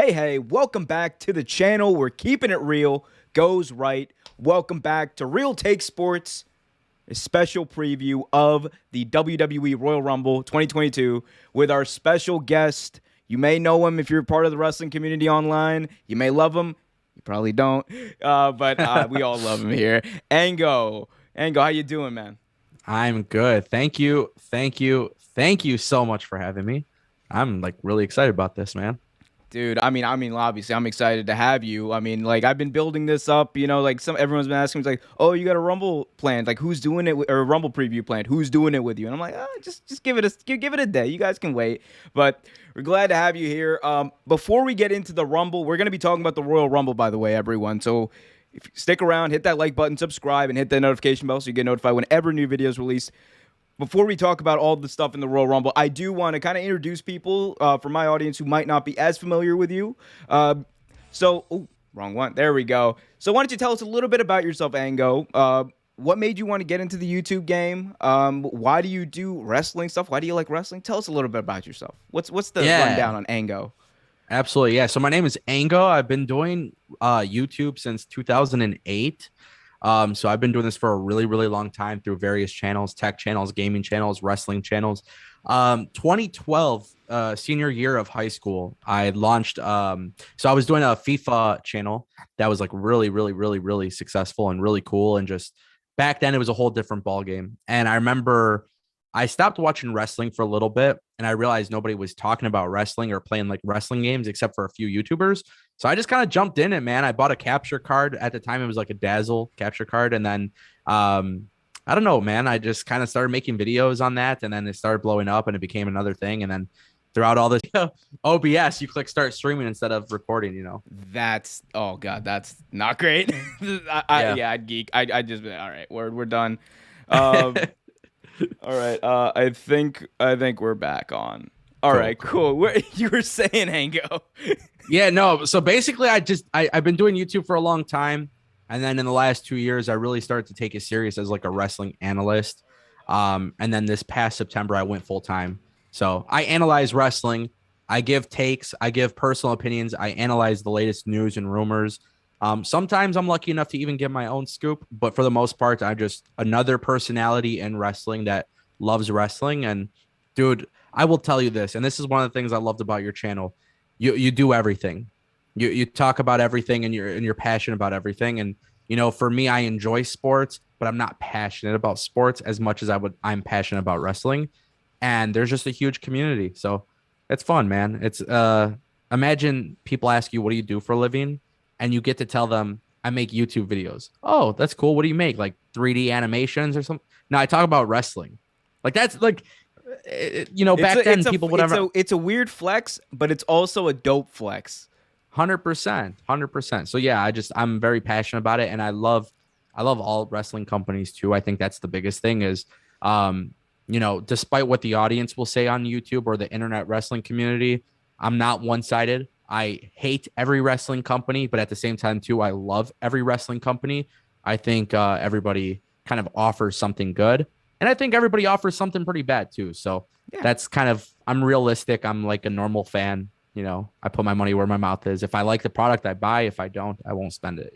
Hey, welcome back to the channel. We're keeping it real, goes right. Welcome back to Real Take Sports, a special preview of the WWE Royal Rumble 2022 with our special guest. You may know him if you're part of the wrestling community online. You may love him. You probably don't, but we all love him here. Ango, how you doing, man? I'm good. Thank you. Thank you. Thank you so much for having me. I'm like really excited about this, man. Dude, obviously, I'm excited to have you. I've been building this up. Everyone's been asking me, like, "Oh, you got a Rumble planned? Like, who's doing it? Or a Rumble preview planned? Who's doing it with you?" And I'm like, just give it a day. You guys can wait. But we're glad to have you here. Before we get into the Rumble, we're gonna be talking about the Royal Rumble, by the way, everyone. So if you stick around, hit that like button, subscribe, and hit that notification bell so you get notified whenever new videos release. Before we talk about all the stuff in the Royal Rumble, I do want to kind of introduce people for my audience who might not be as familiar with you. Wrong one. There we go. So why don't you tell us a little bit about yourself, Ango? What made you want to get into the YouTube game? Why do you do wrestling stuff? Why do you like wrestling? Tell us a little bit about yourself. What's the rundown on Ango? Absolutely. Yeah. So my name is Ango. I've been doing YouTube since 2008. So I've been doing this for a really, really long time through various channels, tech channels, gaming channels, wrestling channels. 2012, senior year of high school, I launched. So I was doing a FIFA channel that was like really, really, really, really successful and really cool. And just back then it was a whole different ball game. And I remember I stopped watching wrestling for a little bit and I realized nobody was talking about wrestling or playing like wrestling games except for a few YouTubers. So I just kind of jumped in it, man. I bought a capture card at the time. It was like a Dazzle capture card. And then, I don't know, man. I just kind of started making videos on that and then it started blowing up and it became another thing. And then throughout all this OBS, you click start streaming instead of recording, Oh God, that's not great. I'd geek. I just, all right, we're done. All right. I think we're back on. All right, cool. You were saying, Ango. Yeah, no. So basically, I've been doing YouTube for a long time, and then in the last 2 years, I really started to take it serious as like a wrestling analyst. And then this past September, I went full time. So I analyze wrestling. I give takes. I give personal opinions. I analyze the latest news and rumors. Sometimes I'm lucky enough to even get my own scoop, but for the most part, I'm just another personality in wrestling that loves wrestling. And dude, I will tell you this, and this is one of the things I loved about your channel. You do everything. You talk about everything, and you're passionate about everything. And for me, I enjoy sports, but I'm not passionate about sports as much as I'm passionate about wrestling. And there's just a huge community, so it's fun, man. It's imagine people ask you, what do you do for a living? And you get to tell them, I make YouTube videos. Oh, that's cool. What do you make? Like 3D animations or something? No, I talk about wrestling. Like that's like, back then people would ever. It's a weird flex, but it's also a dope flex. 100%, 100%. So yeah, I'm very passionate about it, and I love all wrestling companies too. I think that's the biggest thing is, despite what the audience will say on YouTube or the internet wrestling community, I'm not one-sided. I hate every wrestling company, but at the same time, too, I love every wrestling company. I think everybody kind of offers something good. And I think everybody offers something pretty bad, too. So That's kind of, I'm realistic. I'm like a normal fan. I put my money where my mouth is. If I like the product, I buy. If I don't, I won't spend it,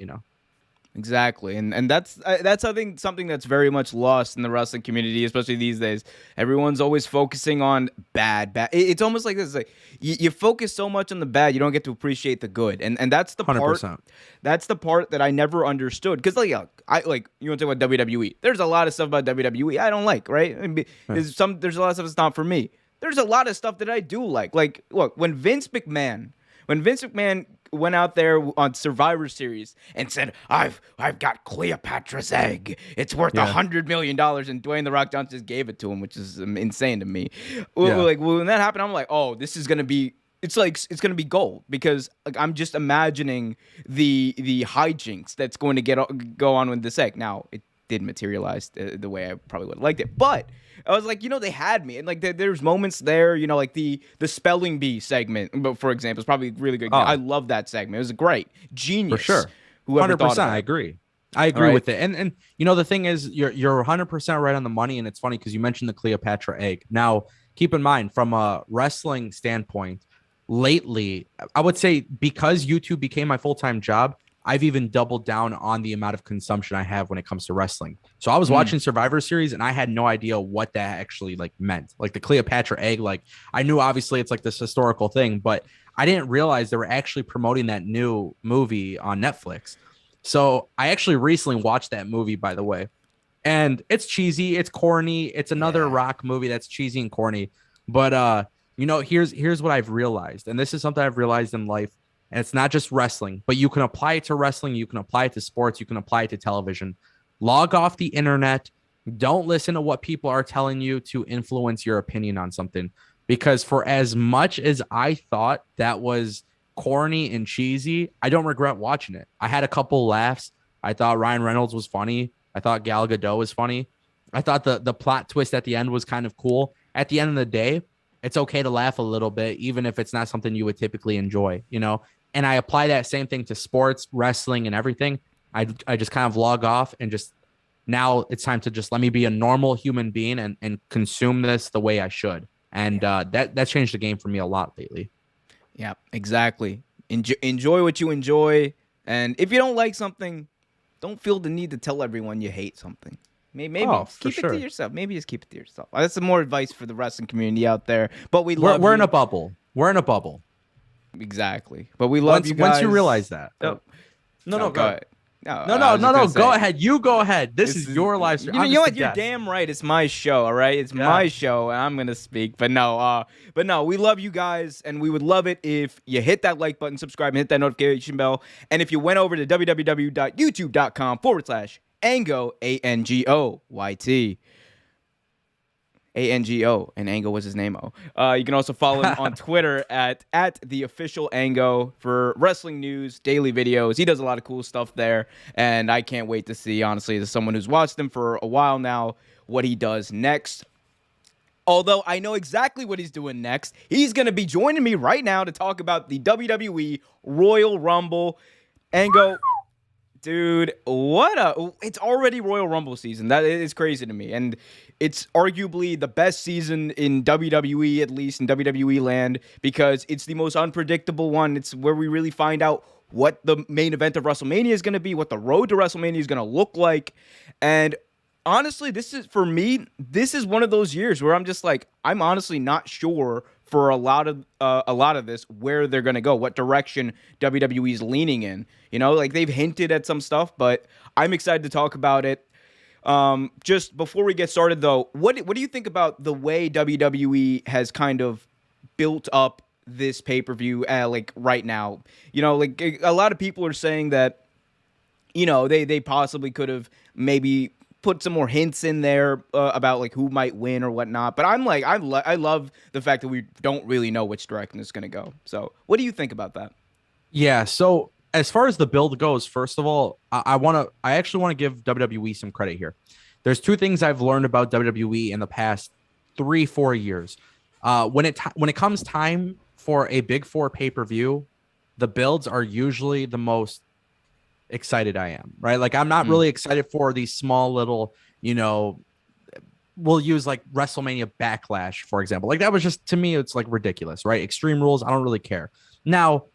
Exactly, and that's I think something that's very much lost in the wrestling community, especially these days. Everyone's always focusing on bad. It's almost like this: like you focus so much on the bad, you don't get to appreciate the good, and that's the 100%. part. That's the part that I never understood. Because you want to talk about WWE. There's a lot of stuff about WWE I don't like. Right? There's a lot of stuff that's not for me. There's a lot of stuff that I do like. Like, look, when Vince McMahon went out there on Survivor Series and said, I've got Cleopatra's egg. It's worth $100 million. And Dwayne The Rock Johnson just gave it to him, which is insane to me. When that happened, I'm like, oh, this is going to be, it's going to be gold, because I'm just imagining the hijinks that's going to go on with this egg. Now, it didn't materialize the way I probably would have liked it, but I was like, they had me, and like there's moments there, like the spelling bee segment, but for example, it's probably really good. I love that segment. It was a great genius for sure. Whoever 100%. I agree with it. And the thing is, you're 100% right on the money. And it's funny because you mentioned the Cleopatra egg. Now, keep in mind, from a wrestling standpoint, lately, I would say because YouTube became my full-time job, I've even doubled down on the amount of consumption I have when it comes to wrestling. So I was watching Survivor Series and I had no idea what that actually like meant. Like the Cleopatra egg, like I knew obviously it's like this historical thing, but I didn't realize they were actually promoting that new movie on Netflix. So I actually recently watched that movie, by the way. And it's cheesy, it's corny, it's another rock movie that's cheesy and corny. But you know, here's what I've realized, and this is something I've realized in life, and it's not just wrestling, but you can apply it to wrestling, you can apply it to sports, you can apply it to television. Log off the internet. Don't listen to what people are telling you to influence your opinion on something. Because for as much as I thought that was corny and cheesy, I don't regret watching it. I had a couple laughs. I thought Ryan Reynolds was funny. I thought Gal Gadot was funny. I thought the plot twist at the end was kind of cool. At the end of the day, it's okay to laugh a little bit, even if it's not something you would typically enjoy, you know? And I apply that same thing to sports, wrestling, and everything. I just kind of log off and just now it's time to just let me be a normal human being and consume this the way I should. And that changed the game for me a lot lately. Yeah, exactly. Enjoy what you enjoy. And if you don't like something, don't feel the need to tell everyone you hate something. Maybe keep it to yourself. Maybe just keep it to yourself. That's some more advice for the wrestling community out there. But we're in a bubble. We're in a bubble. Exactly. But we love you guys. Once you realize that. Oh. No, go ahead. No, go ahead. You go ahead. This is your live stream. You know what? You're damn right. It's my show, all right? It's my show, and I'm going to speak. But no, we love you guys, and we would love it if you hit that like button, subscribe, and hit that notification bell. And if you went over to www.youtube.com/Ango, ANGOYT. ANGO, and Ango was his name. You can also follow him on Twitter at the official Ango for wrestling news, daily videos. He does a lot of cool stuff there, and I can't wait to see, honestly, as someone who's watched him for a while now, what he does next. Although I know exactly what he's doing next. He's going to be joining me right now to talk about the WWE Royal Rumble. Ango, dude, it's already Royal Rumble season. That is crazy to me. And it's arguably the best season in WWE, at least in WWE land, because it's the most unpredictable one. It's where we really find out what the main event of WrestleMania is going to be, what the road to WrestleMania is going to look like. And honestly, this is one of those years where I'm just like, I'm honestly not sure for a lot of this where they're going to go, what direction WWE is leaning in. You know, like they've hinted at some stuff, but I'm excited to talk about it. Just before we get started, though, what do you think about the way WWE has kind of built up this pay-per-view, like right now? You know, like a lot of people are saying that, you know, they possibly could have maybe put some more hints in there about like who might win or whatnot. But I'm like, I love the fact that we don't really know which direction it's going to go. So what do you think about that? Yeah. So as far as the build goes, first of all, I actually want to give WWE some credit here. There's two things I've learned about WWE in the past 3-4 years. When it comes time for a Big Four pay-per-view, the builds are usually the most excited I am, right? Like I'm not really excited for these small little, you know, we'll use like WrestleMania Backlash, for example. Like that was just, to me, it's like ridiculous, right? Extreme Rules, I don't really care. Now,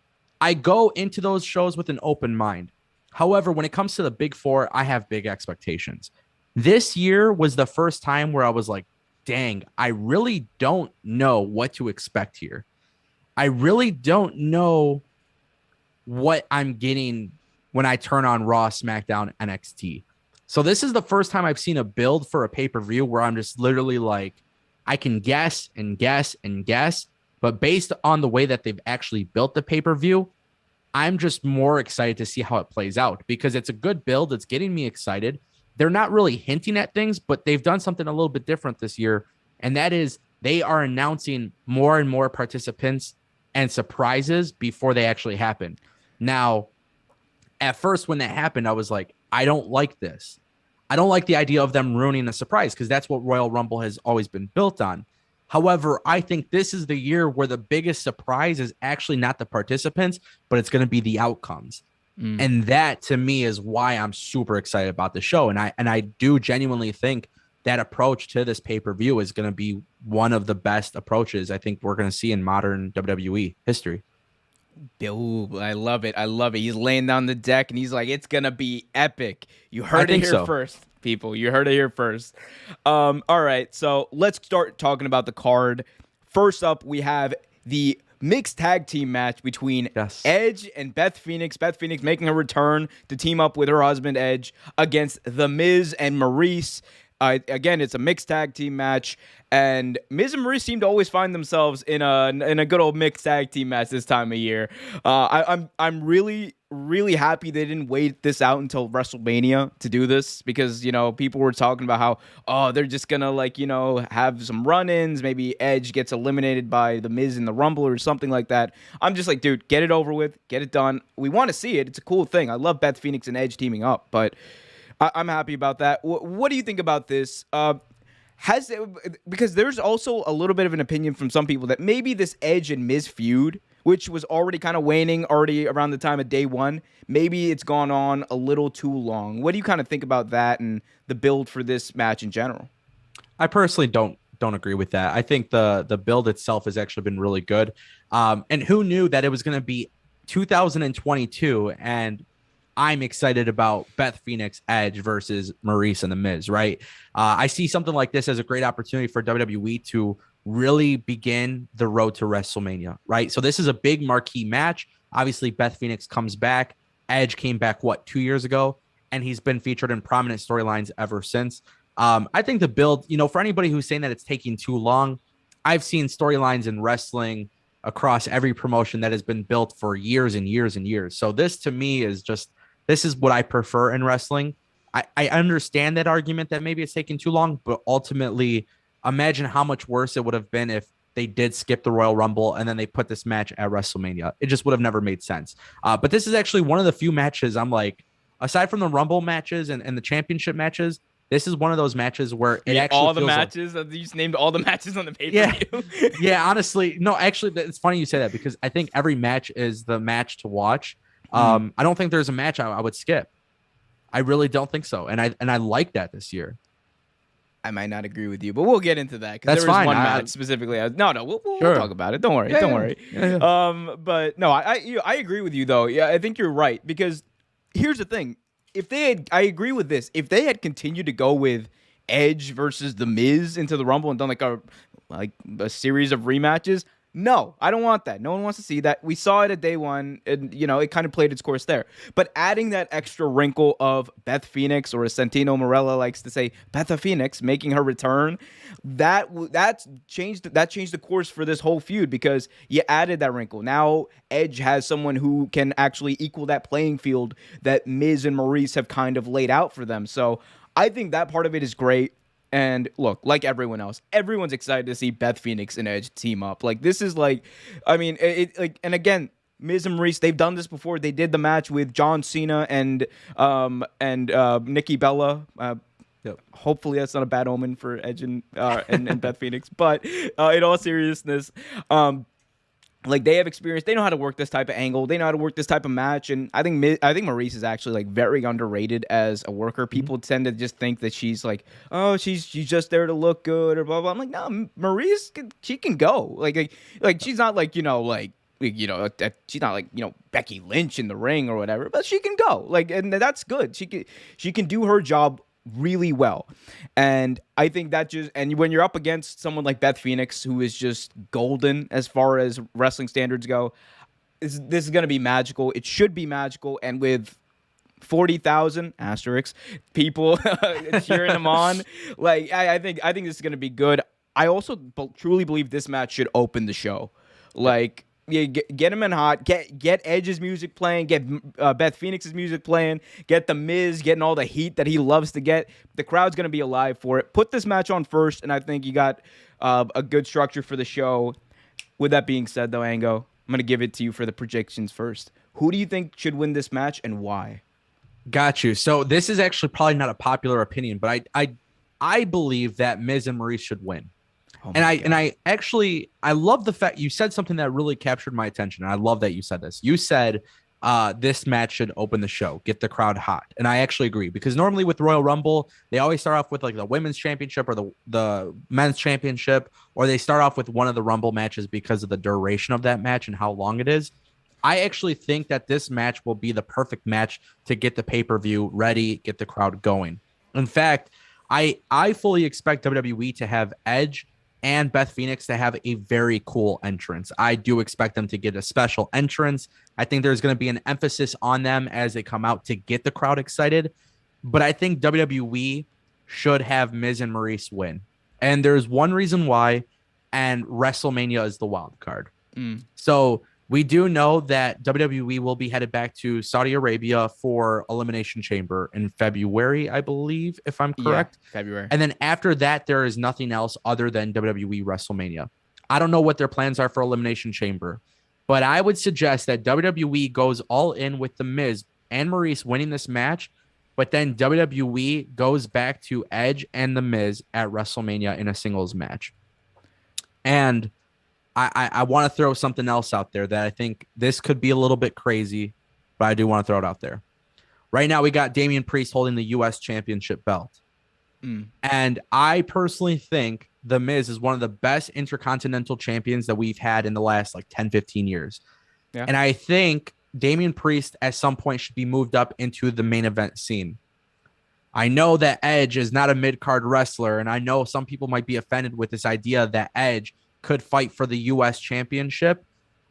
I go into those shows with an open mind. However, when it comes to the Big Four, I have big expectations. This year was the first time where I was like, dang, I really don't know what to expect here. I really don't know what I'm getting when I turn on Raw, SmackDown, NXT. So this is the first time I've seen a build for a pay-per-view where I'm just literally like, I can guess and guess and guess. But based on the way that they've actually built the pay-per-view, I'm just more excited to see how it plays out because it's a good build. It's getting me excited. They're not really hinting at things, but they've done something a little bit different this year. And that is they are announcing more and more participants and surprises before they actually happen. Now, at first when that happened, I was like, I don't like this. I don't like the idea of them ruining a surprise because that's what Royal Rumble has always been built on. However, I think this is the year where the biggest surprise is actually not the participants, but it's going to be the outcomes. And that to me is why I'm super excited about the show. And I do genuinely think that approach to this pay-per-view is going to be one of the best approaches I think we're going to see in modern WWE history. Ooh, I love it. I love it. He's laying down the deck and he's like, it's going to be epic. You heard it here first, people. You heard it here first. All right. So let's start talking about the card. First up, we have the mixed tag team match between Edge and Beth Phoenix. Beth Phoenix making her return to team up with her husband Edge against The Miz and Maurice. Again, it's a mixed tag team match, and Miz and Maurice seem to always find themselves in a good old mixed tag team match this time of year. I'm really happy they didn't wait this out until WrestleMania to do this, because people were talking about how they're just gonna have some run-ins, maybe Edge gets eliminated by The Miz in the Rumble or something like that. I'm just like, dude, get it over with, get it done. We want to see it. It's a cool thing. I love Beth Phoenix and Edge teaming up, but I'm happy about that. What do you think about this? Because there's also a little bit of an opinion from some people that maybe this Edge and Miz feud, which was already kind of waning already around the time of day one, maybe it's gone on a little too long. What do you kind of think about that and the build for this match in general? I personally don't agree with that. I think the build itself has actually been really good. And who knew that it was going to be 2022, and I'm excited about Beth Phoenix, Edge versus Maurice and The Miz, right? I see something like this as a great opportunity for WWE to really begin the road to WrestleMania, right? So this is a big marquee match. Obviously, Beth Phoenix comes back. Edge came back, 2 years ago? And he's been featured in prominent storylines ever since. I think the build, for anybody who's saying that it's taking too long, I've seen storylines in wrestling across every promotion that has been built for years and years and years. So this, to me, is just, this is what I prefer in wrestling. I understand that argument that maybe it's taking too long, but ultimately, imagine how much worse it would have been if they did skip the Royal Rumble and then they put this match at WrestleMania. It just would have never made sense. But this is actually one of the few matches I'm like, aside from the Rumble matches and the championship matches, this is one of those matches where it actually all the matches you just named all the matches on the pay-per-view. Yeah, honestly, no, actually, it's funny you say that, because I think every match is the match to watch. I don't think there's a match I would skip. I really don't think so, and I like that this year. I might not agree with you, but we'll get into that, because there was fine. one match specifically. We'll talk about it. Don't worry. Yeah. But no, I agree with you though. Yeah, I think you're right, because here's the thing: I agree with this. If they had continued to go with Edge versus The Miz into the Rumble and done like a series of rematches, no, I don't want that. No one wants to see that. We saw it at day one, and it kind of played its course there. But adding that extra wrinkle of Beth Phoenix, or as Santino Marella likes to say, Beth Phoenix, making her return, that changed the course for this whole feud, because you added that wrinkle. Now Edge has someone who can actually equal that playing field that Miz and Maurice have kind of laid out for them. So I think that part of it is great. And look, like everyone else, everyone's excited to see Beth Phoenix and Edge team up. Like, this is and again, Miz and Maurice, they've done this before. They did the match with John Cena and Nikki Bella. Hopefully that's not a bad omen for Edge and Beth Phoenix. But in all seriousness, they have experience. They know how to work this type of angle. They know how to work this type of match. And I think Maurice is actually very underrated as a worker. People tend to just think that she's she's just there to look good or blah blah. I'm like, no, Maurice, she can go. She's not she's not Becky Lynch in the ring or whatever, but she can go. And that's good. She can do her job really well. And I think that and when you're up against someone like Beth Phoenix, who is just golden as far as wrestling standards go, this is going to be magical. It should be magical. And with 40,000 asterisks people cheering them on, I think this is going to be good. I also truly believe this match should open the show. Get him in hot, get Edge's music playing, get Beth Phoenix's music playing, get The Miz getting all the heat that he loves to get. The crowd's going to be alive for it. Put this match on first, and I think you got a good structure for the show. With that being said, though, Ango, I'm going to give it to you for the predictions first. Who do you think should win this match, and why? Got you. So this is actually probably not a popular opinion, but I believe that Miz and Maurice should win. Oh, and I love the fact you said something that really captured my attention. And I love that you said this. You said this match should open the show, get the crowd hot. And I actually agree, because normally with Royal Rumble, they always start off with like the women's championship or the men's championship, or they start off with one of the Rumble matches because of the duration of that match and how long it is. I actually think that this match will be the perfect match to get the pay-per-view ready, get the crowd going. In fact, I fully expect WWE to have Edge and Beth Phoenix to have a very cool entrance. I do expect them to get a special entrance. I think there's going to be an emphasis on them as they come out to get the crowd excited. But I think WWE should have Miz and Maurice win. And there's one reason why, and WrestleMania is the wild card. So we do know that WWE will be headed back to Saudi Arabia for Elimination Chamber in February, I believe, if I'm correct. Yeah, February. And then after that, there is nothing else other than WWE WrestleMania. I don't know what their plans are for Elimination Chamber, but I would suggest that WWE goes all in with The Miz and Maurice winning this match, but then WWE goes back to Edge and The Miz at WrestleMania in a singles match. And I want to throw something else out there that I think this could be a little bit crazy, but I do want to throw it out there. Right now, we got Damian Priest holding the U.S. Championship belt. And I personally think The Miz is one of the best intercontinental champions that we've had in the last like 10, 15 years. Yeah. And I think Damian Priest at some point should be moved up into the main event scene. I know that Edge is not a mid-card wrestler, and I know some people might be offended with this idea that Edge could fight for the U.S. championship,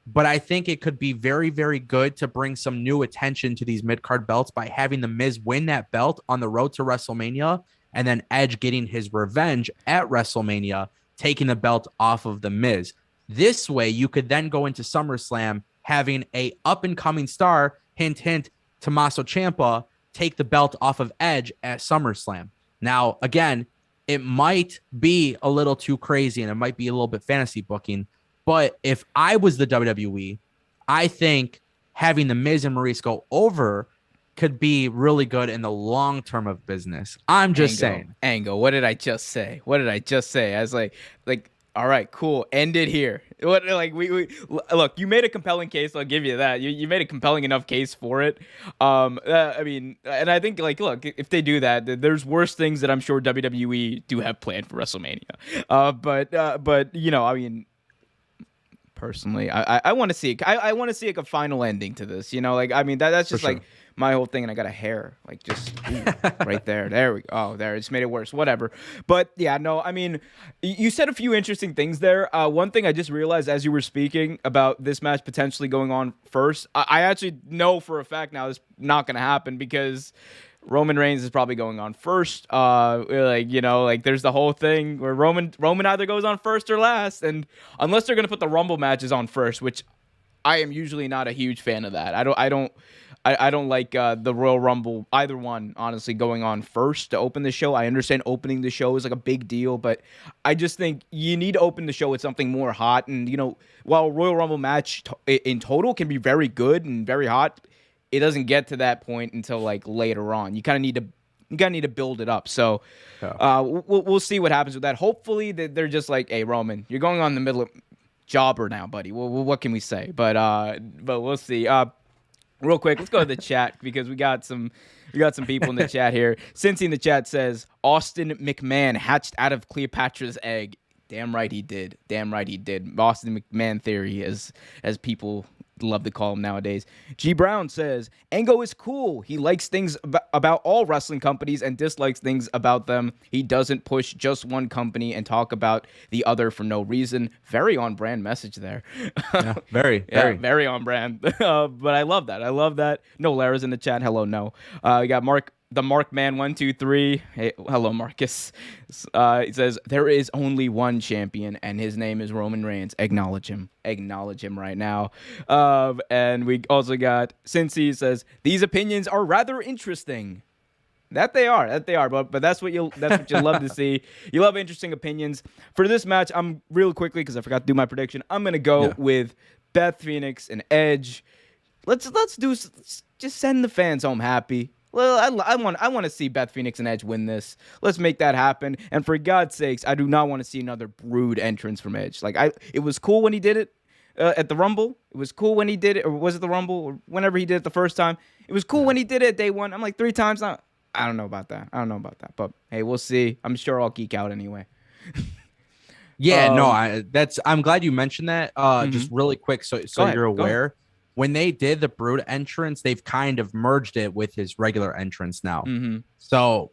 but I think it could be very, very good to bring some new attention to these mid-card belts by having The Miz win that belt on the road to WrestleMania, and then Edge getting his revenge at WrestleMania, taking the belt off of The Miz. This way, you could then go into SummerSlam having a up-and-coming star, hint, hint, Tommaso Ciampa, take the belt off of Edge at SummerSlam. Now, again, it might be a little too crazy and it might be a little bit fantasy booking, but if I was the WWE, I think having The Miz and Maurice go over could be really good in the long term of business. I'm just saying. Angle. What did I just say? I was like, all right, cool. End it here. What, like we look, you made a compelling case. I'll give you that. You made a compelling enough case for it. I mean, and I think like, look, if they do that, there's worse things that I'm sure WWE do have planned for WrestleMania. But you know, I mean, personally, I want to see it. I want to see like a final ending to this. You know, like I mean, that's just like my whole thing, and I got a hair like just right there. There we go. Oh, there. It just made it worse. Whatever. But yeah, no, I mean, you said a few interesting things there. One thing I just realized as you were speaking about this match potentially going on first, I actually know for a fact now it's not going to happen because Roman Reigns is probably going on first. Like, you know, like there's the whole thing where Roman either goes on first or last. And unless they're going to put the Rumble matches on first, which I am usually not a huge fan of that. I don't like the Royal Rumble, either one, honestly, going on first to open the show. I understand opening the show is like a big deal, but I just think you need to open the show with something more hot. And, you know, while Royal Rumble match in total can be very good and very hot, it doesn't get to that point until like later on. You kind of need to build it up. So we'll see what happens with that. Hopefully they're just like, hey, Roman, you're going on the middle of jobber now, buddy. Well, what can we say? But we'll see. Real quick, let's go to the chat because we got some people in the chat here. Cincy in the chat says Austin McMahon hatched out of Cleopatra's egg. Damn right he did. Austin McMahon theory, as people love to call him nowadays. G Brown says Ango is cool. He likes things about all wrestling companies and dislikes things about them. He doesn't push just one company and talk about the other for no reason. Very on brand message there. Yeah, very on brand. But I love that. No Lara's in the chat. Hello, no. We got the Mark Man 123. Hey, hello, Marcus. He says there is only one champion, and his name is Roman Reigns. Acknowledge him right now. And we also got Cincy says these opinions are rather interesting. That they are. But that's what you love to see. You love interesting opinions. For this match, I'm real quickly because I forgot to do my prediction. I'm gonna go with Beth Phoenix and Edge. Let's just send the fans home happy. Well, I want to see Beth Phoenix and Edge win this. Let's make that happen. And for God's sakes, I do not want to see another Brood entrance from Edge. Like it was cool when he did it at the Rumble. It was cool when he did it, or was it the Rumble, or whenever he did it the first time. It was cool when he did it at day one. I'm like 3 times now. I don't know about that. But hey, we'll see. I'm sure I'll geek out anyway. Yeah, no, I'm glad you mentioned that. Just really quick, so you're aware. When they did the Brood entrance, they've kind of merged it with his regular entrance now. So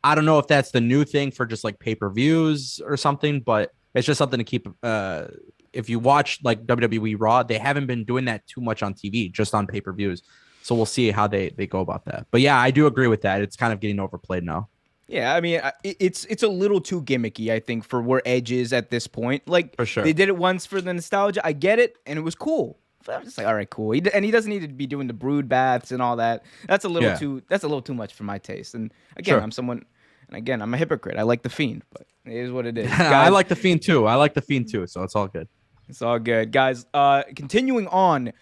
I don't know if that's the new thing for just like pay-per-views or something, but it's just something to keep. If you watch like WWE Raw, they haven't been doing that too much on TV, just on pay-per-views. So we'll see how they go about that. But yeah, I do agree with that. It's kind of getting overplayed now. Yeah, I mean, it's a little too gimmicky, I think, for where Edge is at this point. Like, for sure. They did it once for the nostalgia. I get it, and it was cool. But I'm just like, all right, cool. And he doesn't need to be doing the brood baths and all that. That's a little too much for my taste. And again, I'm a hypocrite. I like the Fiend, but it is what it is. Guys, I like the Fiend too. So it's all good. It's all good, guys. Continuing on,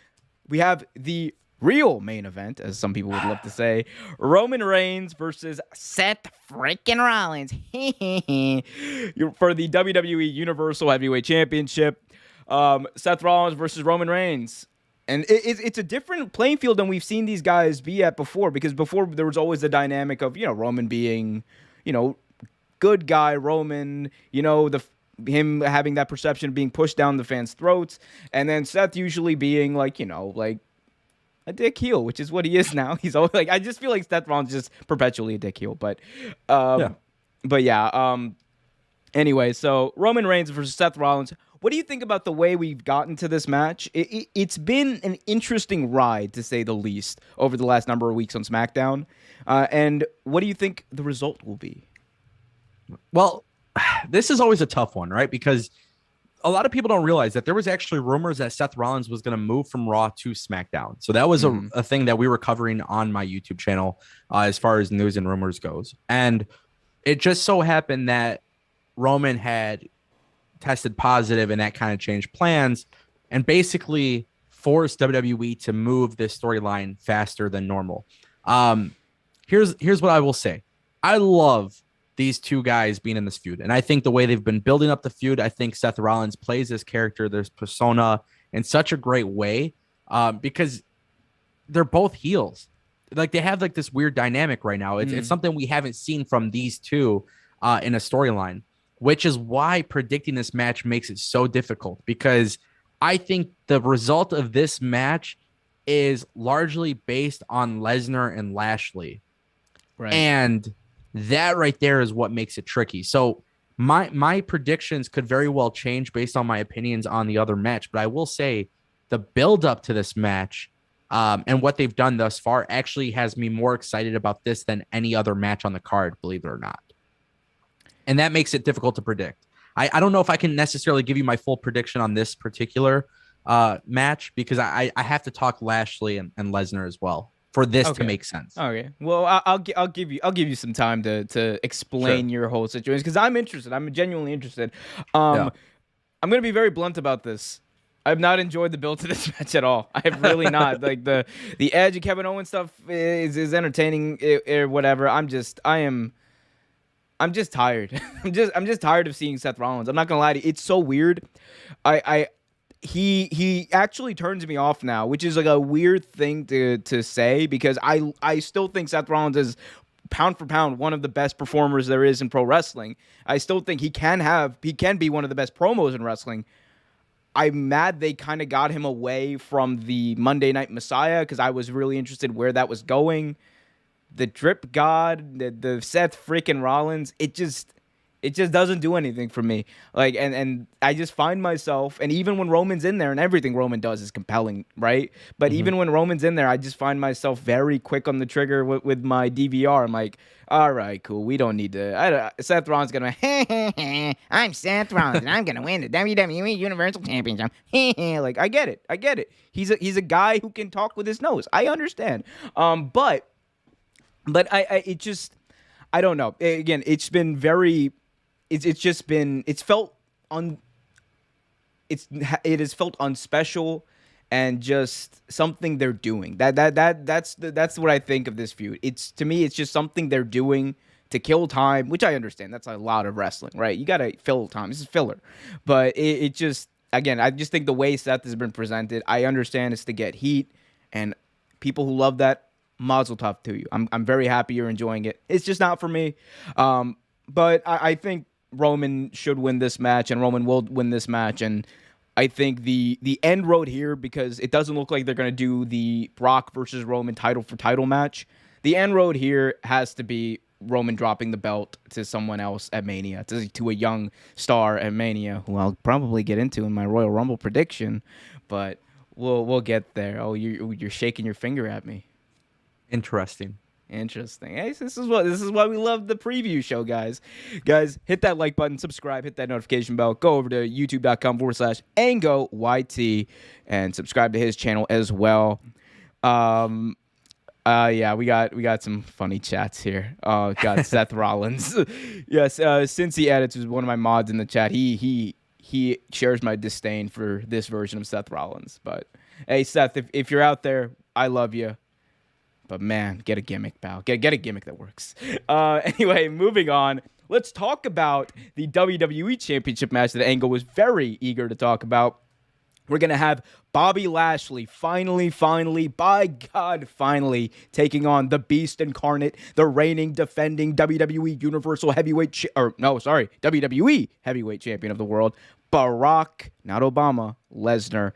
we have the real main event, as some people would love to say, Roman Reigns versus Seth freaking Rollins for the WWE Universal Heavyweight Championship. Seth Rollins versus Roman Reigns. And it's a different playing field than we've seen these guys be at before, because before there was always the dynamic of, Roman being, good guy Roman, him having that perception of being pushed down the fans' throats, and then Seth usually being like, like a dick heel, which is what he is now. He's always like, I just feel like Seth Rollins is just perpetually a dick heel. Anyway, so Roman Reigns versus Seth Rollins. What do you think about the way we've gotten to this match? It's been an interesting ride, to say the least, over the last number of weeks on SmackDown. And what do you think the result will be? Well, this is always a tough one, right? Because a lot of people don't realize that there was actually rumors that Seth Rollins was going to move from Raw to SmackDown. So that was a thing that we were covering on my YouTube channel as far as news and rumors goes. And it just so happened that Roman had tested positive, and that kind of changed plans and basically forced WWE to move this storyline faster than normal. Here's what I will say. I love these two guys being in this feud, and I think the way they've been building up the feud, I think Seth Rollins plays this character, this persona, in such a great way, because they're both heels. Like, they have like this weird dynamic right now. It's something we haven't seen from these two in a storyline, which is why predicting this match makes it so difficult, because I think the result of this match is largely based on Lesnar and Lashley. Right. And that right there is what makes it tricky. So my predictions could very well change based on my opinions on the other match, but I will say the build up to this match and what they've done thus far actually has me more excited about this than any other match on the card, believe it or not. And that makes it difficult to predict. I don't know if I can necessarily give you my full prediction on this particular match, because I have to talk Lashley and Lesnar as well for this to make sense. Okay. Well, I'll give you some time to explain your whole situation, because I'm interested. I'm genuinely interested. I'm going to be very blunt about this. I've not enjoyed the build to this match at all. I have really not. Like the Edge and Kevin Owens stuff is entertaining or whatever. I'm just tired. I'm just tired of seeing Seth Rollins. I'm not gonna lie to you. It's so weird. He actually turns me off now, which is like a weird thing to say, because I still think Seth Rollins is pound for pound one of the best performers there is in pro wrestling. I still think he can be one of the best promos in wrestling. I'm mad they kind of got him away from the Monday Night Messiah, because I was really interested where that was going. The Drip God, the Seth freaking Rollins, it just doesn't do anything for me. Like, and I just find myself, and even when Roman's in there, and everything Roman does is compelling, right? But even when Roman's in there, I just find myself very quick on the trigger with my DVR. I'm like, all right, cool. We don't need to. Seth Rollins gonna, I'm Seth Rollins, and I'm gonna win the WWE Universal Championship. Like, I get it. He's a guy who can talk with his nose. I understand. But I don't know. Again, it has felt unspecial and just something they're doing. That's what I think of this feud. To me, it's just something they're doing to kill time, which I understand. That's a lot of wrestling, right? You got to fill time. This is filler. But again, I just think the way Seth has been presented, I understand it's to get heat, and people who love that, mazel tov to you. I'm very happy you're enjoying it. It's just not for me. But I think Roman should win this match, and Roman will win this match. And I think the end road here, because it doesn't look like they're going to do the Brock versus Roman title for title match. The end road here has to be Roman dropping the belt to someone else at Mania, to a young star at Mania, who I'll probably get into in my Royal Rumble prediction, but we'll get there. Oh, you're shaking your finger at me. Interesting. Hey, this is why we love the preview show, guys. Guys, hit that like button, subscribe, hit that notification bell, go over to youtube.com/AngoYT and subscribe to his channel as well. Yeah, we got some funny chats here. Oh God, Seth Rollins. Yes, since he edits, was one of my mods in the chat. He shares my disdain for this version of Seth Rollins. But hey, Seth, if you're out there, I love you. But man, get a gimmick, pal. Get a gimmick that works. Anyway, moving on. Let's talk about the WWE Championship match that Angle was very eager to talk about. We're going to have Bobby Lashley finally, by God, finally taking on the Beast Incarnate, the reigning, defending WWE Universal Heavyweight, WWE Heavyweight Champion of the world, Barack, not Obama, Lesnar.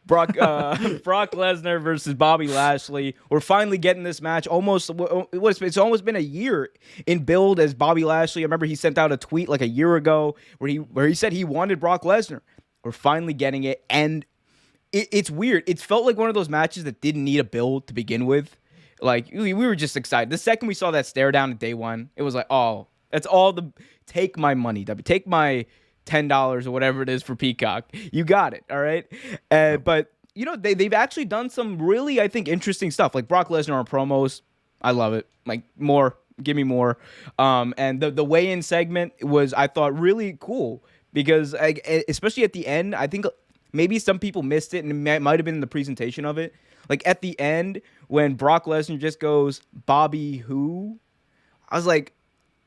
Brock Lesnar versus Bobby Lashley. We're finally getting this match. It's almost been a year in build as Bobby Lashley. I remember he sent out a tweet like a year ago where he said he wanted Brock Lesnar. We're finally getting it, and it's weird. It felt like one of those matches that didn't need a build to begin with. Like, we were just excited. The second we saw that stare down at day one, it was like, oh, that's all take my money, take my $10 or whatever it is for Peacock. You got it, all right? But, they've actually done some really, I think, interesting stuff. Like Brock Lesnar on promos. I love it. Like, more. Give me more. And the weigh-in segment was, I thought, really cool. Because, especially at the end, I think maybe some people missed it, and it might have been in the presentation of it. Like, at the end, when Brock Lesnar just goes, Bobby who? I was like,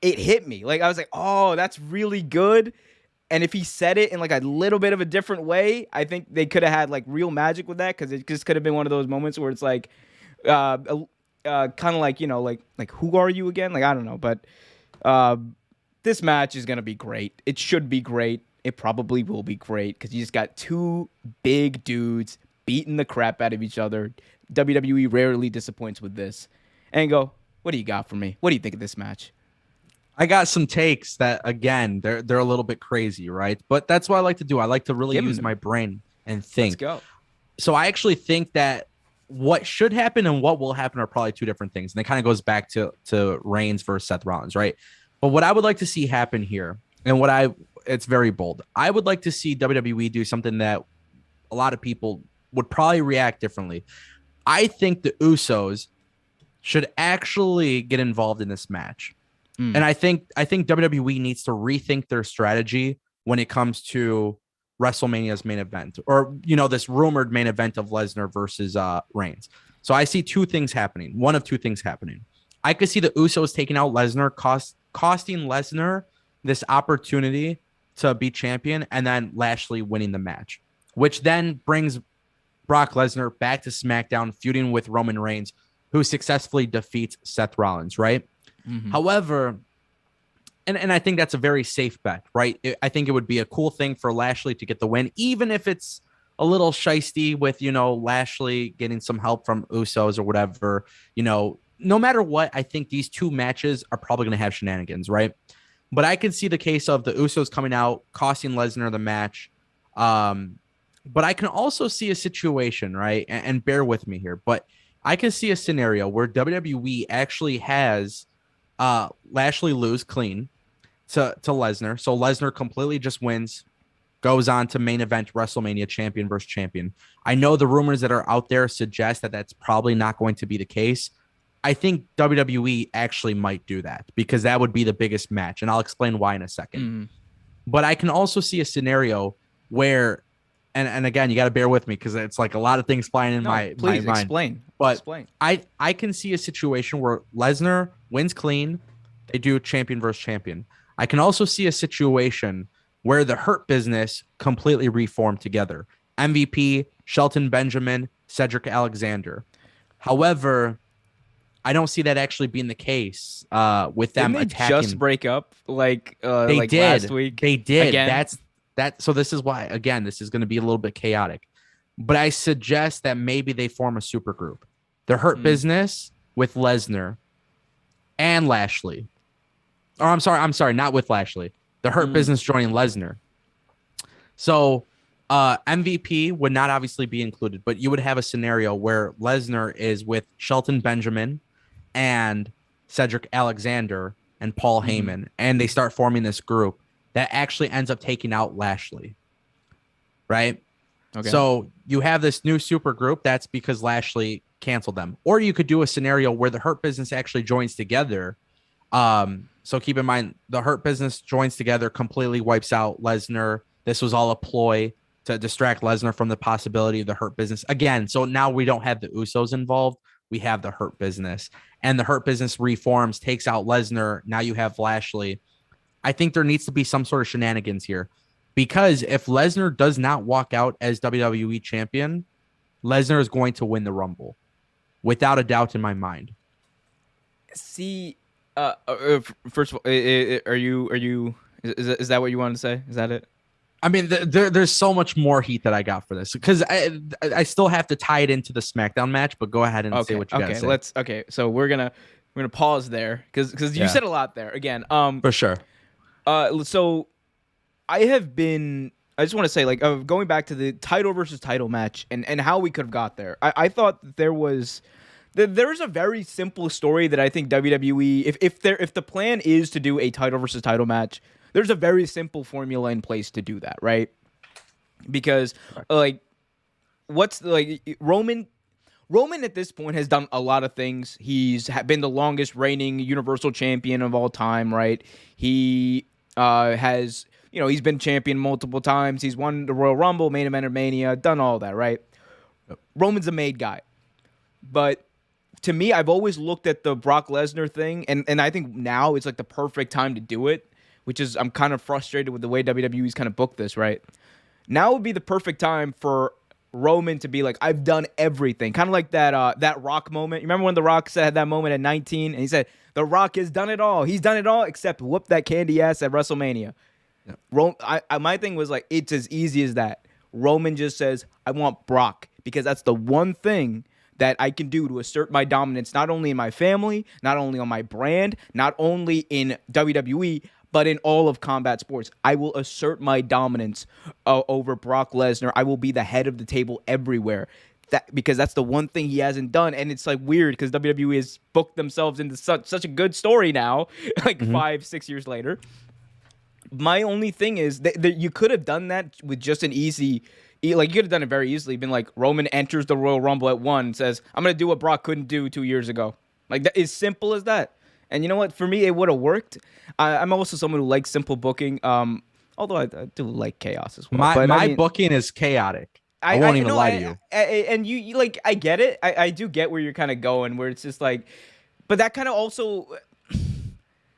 it hit me. Like, I was like, oh, that's really good. And if he said it in, like, a little bit of a different way, I think they could have had, like, real magic with that, because it just could have been one of those moments where it's like, kind of like, like, who are you again? Like, I don't know, but... this match is going to be great. It should be great. It probably will be great because you just got two big dudes beating the crap out of each other. WWE rarely disappoints with this. Ango, what do you got for me? What do you think of this match? I got some takes that, again, they're a little bit crazy, right? But that's what I like to do. I like to really use my brain and think. Let's go. So I actually think that what should happen and what will happen are probably two different things. And it kind of goes back to Reigns versus Seth Rollins, right? But what I would like to see happen here, and it's very bold. I would like to see WWE do something that a lot of people would probably react differently. I think the Usos should actually get involved in this match. And I think WWE needs to rethink their strategy when it comes to WrestleMania's main event, or, this rumored main event of Lesnar versus Reigns. So I see two things happening. One of two things happening. I could see the Usos taking out Lesnar, costing Lesnar this opportunity to be champion, and then Lashley winning the match, which then brings Brock Lesnar back to SmackDown, feuding with Roman Reigns, who successfully defeats Seth Rollins, right? Mm-hmm. However, and I think that's a very safe bet, right? I think it would be a cool thing for Lashley to get the win, even if it's a little shisty with, Lashley getting some help from Usos or whatever, no matter what, I think these two matches are probably going to have shenanigans, right? But I can see the case of the Usos coming out, costing Lesnar the match. But I can also see a situation, right? And bear with me here, but I can see a scenario where WWE actually has Lashley lose clean to Lesnar. So Lesnar completely just wins, goes on to main event WrestleMania champion versus champion. I know the rumors that are out there suggest that that's probably not going to be the case. I think WWE actually might do that because that would be the biggest match. And I'll explain why in a second. But I can also see a scenario where, and again, you got to bear with me because it's like a lot of things flying in my mind. Explain. But I can see a situation where Lesnar wins clean. They do champion versus champion. I can also see a situation where the Hurt Business completely reformed together. MVP, Shelton Benjamin, Cedric Alexander. However, I don't see that actually being the case with them Didn't they attacking. just break up like They like did. last week? They did. Again? So this is why, again, this is going to be a little bit chaotic. But I suggest that maybe they form a super group. The Hurt Business with Lesnar and Lashley. Or I'm sorry, not with Lashley. The Hurt Business joining Lesnar. So MVP would not obviously be included, but you would have a scenario where Lesnar is with Shelton Benjamin and Cedric Alexander and Paul Heyman, and they start forming this group that actually ends up taking out Lashley. Right? Okay. So you have this new super group. That's because Lashley canceled them. Or you could do a scenario where the Hurt Business actually joins together. So keep in mind, the Hurt Business joins together, completely wipes out Lesnar. This was all a ploy to distract Lesnar from the possibility of the Hurt Business. Again, so now we don't have the Usos involved. We have the Hurt Business. And the Hurt Business reforms, takes out Lesnar. Now you have Lashley. I think there needs to be some sort of shenanigans here. Because if Lesnar does not walk out as WWE champion, Lesnar is going to win the Rumble. Without a doubt in my mind. See, first of all, is that what you wanted to say? Is that it? I mean, there's so much more heat that I got for this because I still have to tie it into the SmackDown match. But go ahead and say what you got to say. So we're gonna pause there because you said a lot there again. For sure. So I just want to say, like, going back to the title versus title match and how we could have got there. I thought that there's a very simple story that I think WWE, if the plan is to do a title versus title match, there's a very simple formula in place to do that, right? Because Roman at this point has done a lot of things. He's been the longest reigning Universal Champion of all time, right? He has, he's been champion multiple times. He's won the Royal Rumble, main event of Mania, done all that, right? Yep. Roman's a made guy. But to me, I've always looked at the Brock Lesnar thing, and I think now it's like the perfect time to do it, which is I'm kind of frustrated with the way WWE's kind of booked this, right? Now would be the perfect time for Roman to be like, I've done everything. Kind of like that Rock moment. You remember when The Rock had that moment at 19, and he said, The Rock has done it all. He's done it all except whoop that candy ass at WrestleMania. Yeah. My thing was like, it's as easy as that. Roman just says, I want Brock, because that's the one thing that I can do to assert my dominance, not only in my family, not only on my brand, not only in WWE, but in all of combat sports. I will assert my dominance over Brock Lesnar. I will be the head of the table everywhere. Because that's the one thing he hasn't done. And it's like weird because WWE has booked themselves into such a good story now, like 5-6 years later. My only thing is that you could have done that with just an easy, like you could have done it very easily. Been like, Roman enters the Royal Rumble at 1, says, I'm going to do what Brock couldn't do 2 years ago. Like, that is simple as that. And you know what? For me, it would have worked. I'm also someone who likes simple booking, although I do like chaos as well. My booking is chaotic. I won't even lie to you. And you like, I get it. I do get where you're kind of going, where it's just like, but that kind of also.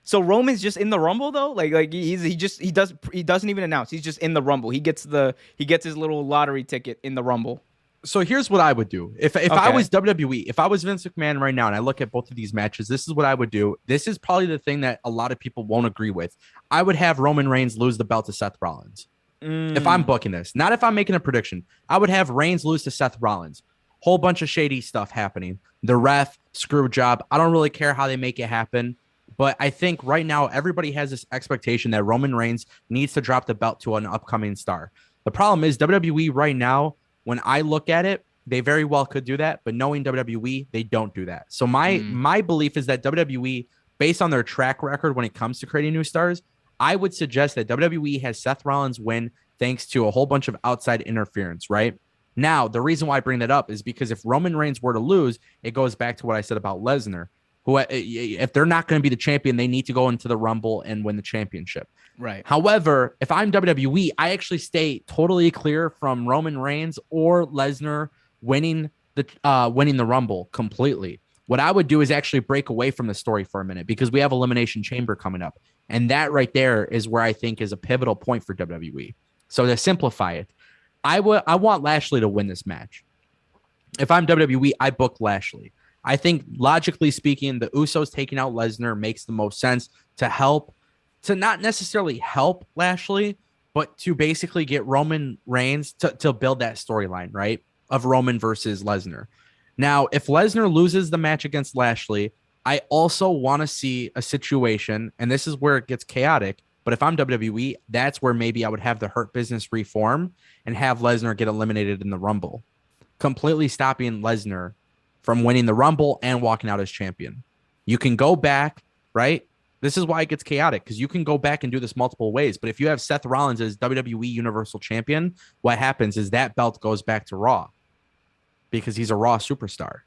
So Roman's just in the Rumble though, like he doesn't even announce. He's just in the Rumble. He gets his little lottery ticket in the Rumble. So here's what I would do. If I was WWE, if I was Vince McMahon right now and I look at both of these matches, this is what I would do. This is probably the thing that a lot of people won't agree with. I would have Roman Reigns lose the belt to Seth Rollins. If I'm booking this, not if I'm making a prediction, I would have Reigns lose to Seth Rollins. Whole bunch of shady stuff happening. The ref, screw job. I don't really care how they make it happen. But I think right now everybody has this expectation that Roman Reigns needs to drop the belt to an upcoming star. The problem is WWE right now, when I look at it, they very well could do that. But knowing WWE, they don't do that. So my belief is that WWE, based on their track record when it comes to creating new stars, I would suggest that WWE has Seth Rollins win thanks to a whole bunch of outside interference, right? Now, the reason why I bring that up is because if Roman Reigns were to lose, it goes back to what I said about Lesnar, who, if they're not going to be the champion, they need to go into the Rumble and win the championship. Right. However, if I'm WWE, I actually stay totally clear from Roman Reigns or Lesnar winning the Rumble completely. What I would do is actually break away from the story for a minute because we have Elimination Chamber coming up. And that right there is where I think is a pivotal point for WWE. So to simplify it, I want Lashley to win this match. If I'm WWE, I book Lashley. I think logically speaking, the Usos taking out Lesnar makes the most sense to not necessarily help Lashley, but to basically get Roman Reigns to build that storyline, right? Of Roman versus Lesnar. Now, if Lesnar loses the match against Lashley, I also want to see a situation, and this is where it gets chaotic, but if I'm WWE, that's where maybe I would have the Hurt Business reform and have Lesnar get eliminated in the Rumble, completely stopping Lesnar from winning the Rumble and walking out as champion. You can go back, right? This is why it gets chaotic, because you can go back and do this multiple ways. But if you have Seth Rollins as WWE Universal Champion, what happens is that belt goes back to Raw because he's a Raw superstar.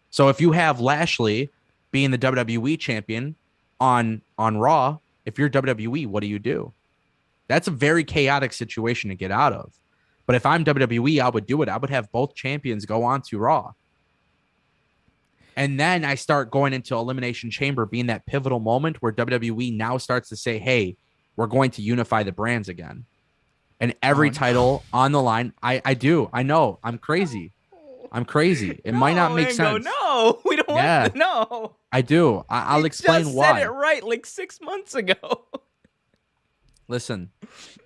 So if you have Lashley being the WWE champion on Raw, if you're WWE, what do? That's a very chaotic situation to get out of. But if I'm WWE, I would do it. I would have both champions go on to Raw. And then I start going into Elimination Chamber being that pivotal moment where WWE now starts to say, hey, we're going to unify the brands again. And every title on the line, I do. I know. I'm crazy. It might not make sense. No, we don't want to. No. I do. I'll explain why. You said it right like 6 months ago. Listen,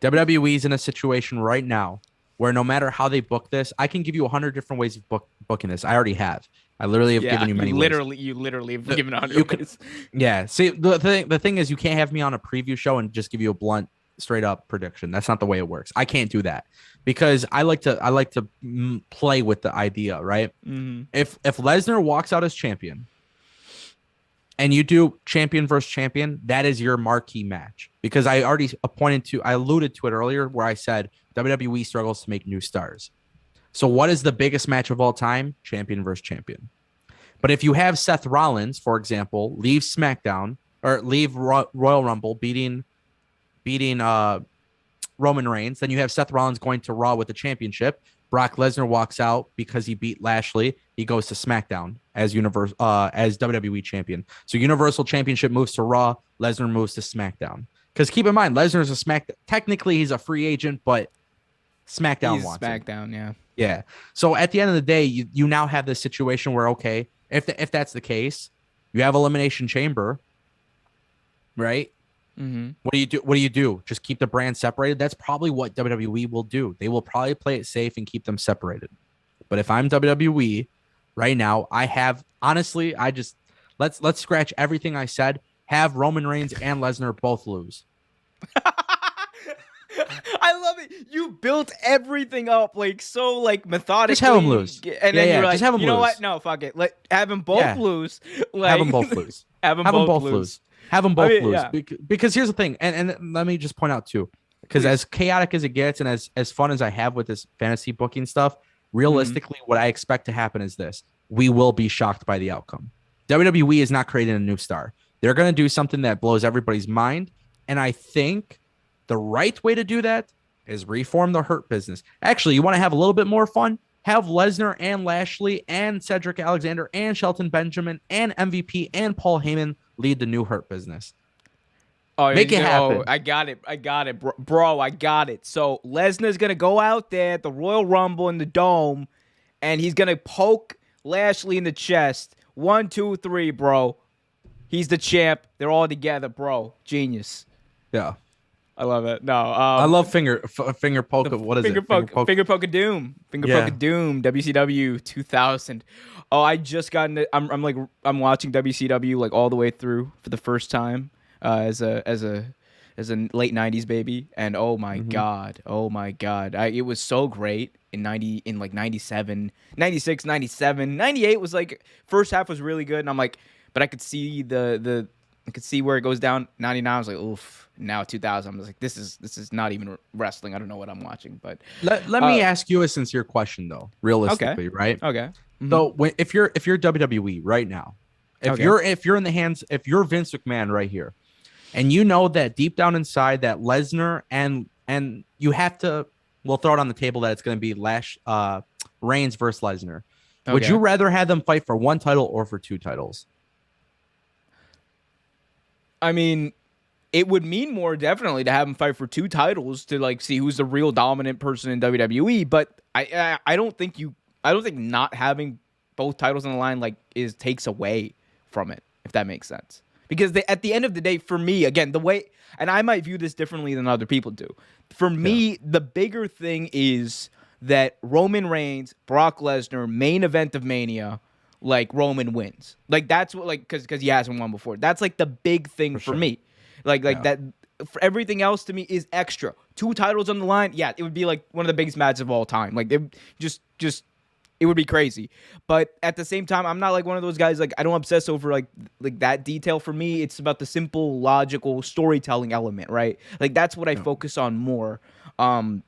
WWE's in a situation right now where no matter how they book this, I can give you 100 different ways of booking this. I already have. I literally have given you many ways. You literally have given 100 ways. Yeah. See, the thing is, you can't have me on a preview show and just give you a blunt, straight up prediction. That's not the way it works. I can't do that because I like to play with the idea, right? Mm-hmm. If Lesnar walks out as champion and you do champion versus champion, that is your marquee match. Because I already I alluded to it earlier where I said WWE struggles to make new stars. So what is the biggest match of all time? Champion versus champion. But if you have Seth Rollins, for example, leave SmackDown or leave Royal Rumble beating Roman Reigns, then you have Seth Rollins going to Raw with the championship. Brock Lesnar walks out because he beat Lashley. He goes to SmackDown as WWE champion. So Universal Championship moves to Raw. Lesnar moves to SmackDown. Because keep in mind, Lesnar is a SmackDown. Technically, he's a free agent, but SmackDown wants him. SmackDown, yeah. Yeah. So at the end of the day, you now have this situation where, okay, if that's the case, you have Elimination Chamber, right? Mm-hmm. What do you do? Just keep the brand separated? That's probably what WWE will do. They will probably play it safe and keep them separated. But if I'm WWE right now, I have honestly, let's scratch everything I said. Have Roman Reigns and Lesnar both lose. I love it. You built everything up so methodically. Just have them lose. And then you're like, just have them you know lose. what? No, fuck it. Have them both lose. Have them both lose. Have them both lose. Have them both lose. Yeah. Because here's the thing, and let me just point out too, because as chaotic as it gets and as fun as I have with this fantasy booking stuff, realistically, what I expect to happen is this. We will be shocked by the outcome. WWE is not creating a new star. They're going to do something that blows everybody's mind, and I think the right way to do that is reform the Hurt Business. Actually, you want to have a little bit more fun? Have Lesnar and Lashley and Cedric Alexander and Shelton Benjamin and MVP and Paul Heyman lead the new Hurt Business. Oh, make it happen. Oh, I got it, bro. I got it. So Lesnar's gonna go out there at the Royal Rumble in the Dome, and he's gonna poke Lashley in the chest. 1, 2, 3, bro. He's the champ. They're all together, bro. Genius. Yeah. I love it. No, I love finger poke. What is finger it? Poke, finger poke of doom. Finger poke of doom. WCW 2000. Oh, I just got into. I'm watching WCW all the way through for the first time as a late 90s baby, and oh my god, it was so great in 97, 96, 97, 98 was first half was really good, and I'm but I could see I could see where it goes down. 99, I was like, oof. Now 2000, I'm like, this is not even wrestling. I don't know what I'm watching. But let me ask you a sincere question though, realistically, okay. Right? Okay. Mm-hmm. So if you're WWE right now, if you're in the hands, if you're Vince McMahon right here, and you know that deep down inside that Lesnar and you have to, we'll throw it on the table that it's going to be Reigns versus Lesnar. Would Okay. you rather have them fight for one title or for two titles? I mean, it would mean more definitely to have him fight for two titles to like see who's the real dominant person in WWE. But I don't think not having both titles on the line like takes away from it, if that makes sense. Because at the end of the day, for me, again, the way, and I might view this differently than other people do. For me, the bigger thing is that Roman Reigns, Brock Lesnar, main event of Mania, like Roman wins. Like that's what, like, because he hasn't won before. That's like the big thing for me. Like that. For everything else to me is extra. Two titles on the line, yeah, it would be like one of the biggest matches of all time. Like it just it would be crazy. But at the same time, I'm not like one of those guys, like I don't obsess over like that detail. For me, it's about the simple, logical storytelling element, right? Like that's what I focus on more. And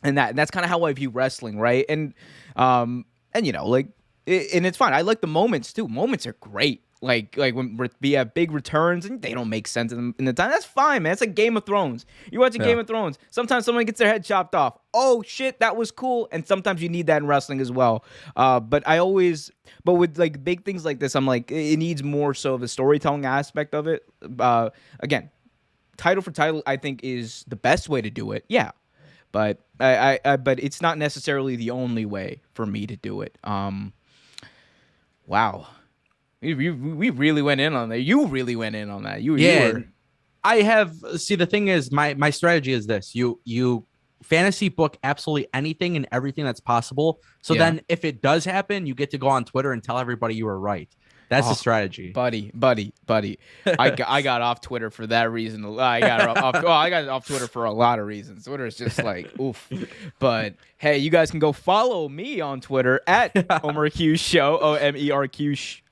that's kind of how I view wrestling, right? And you know, like and it's fine. I like the moments too. Moments are great. Like when we have big returns and they don't make sense in the time. That's fine, man. It's like Game of Thrones. You watch a Game of Thrones. Sometimes someone gets their head chopped off. Oh shit, that was cool. And sometimes you need that in wrestling as well. But with like big things like this, I'm like it needs more so of a storytelling aspect of it. Again, title for title, I think is the best way to do it. Yeah, but but it's not necessarily the only way for me to do it. Wow. We really went in on that. You really went in on that. You were. I have. See, the thing is, my strategy is this: you fantasy book absolutely anything and everything that's possible. So then, if it does happen, you get to go on Twitter and tell everybody you were right. That's the strategy, buddy. I got off Twitter for that reason. I got off Twitter for a lot of reasons. Twitter is just like oof. But hey, you guys can go follow me on Twitter at OmerQ Show,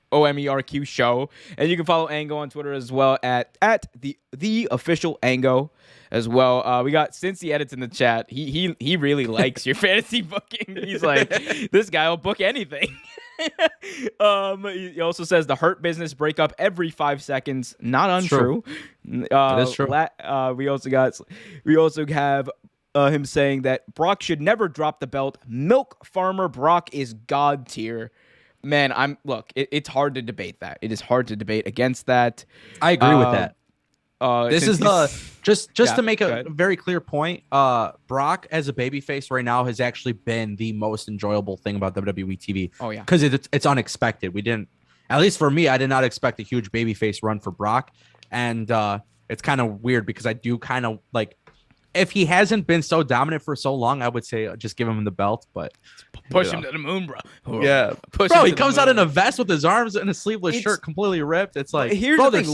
OMERQ Show, and you can follow Ango on Twitter as well at the official Ango as well. We got Cincy Edits in the chat. He really likes your fantasy booking. He's like, this guy will book anything. He also says the Hurt Business break up every 5 seconds. Not untrue. That is true. We also have him saying that Brock should never drop the belt. Milk Farmer Brock is God tier. Man, it's hard to debate that. It is hard to debate against that. I agree with that. This is just to make a very clear point. Brock as a babyface right now has actually been the most enjoyable thing about WWE TV. Oh yeah, because it's unexpected. We didn't, at least for me, I did not expect a huge babyface run for Brock, and it's kind of weird because I do kind of like. If he hasn't been so dominant for so long, I would say just give him the belt, but push him to the moon, bro. Yeah, bro, he comes out in a vest with his arms in a sleeveless shirt, completely ripped. It's like, here's bro, the thing,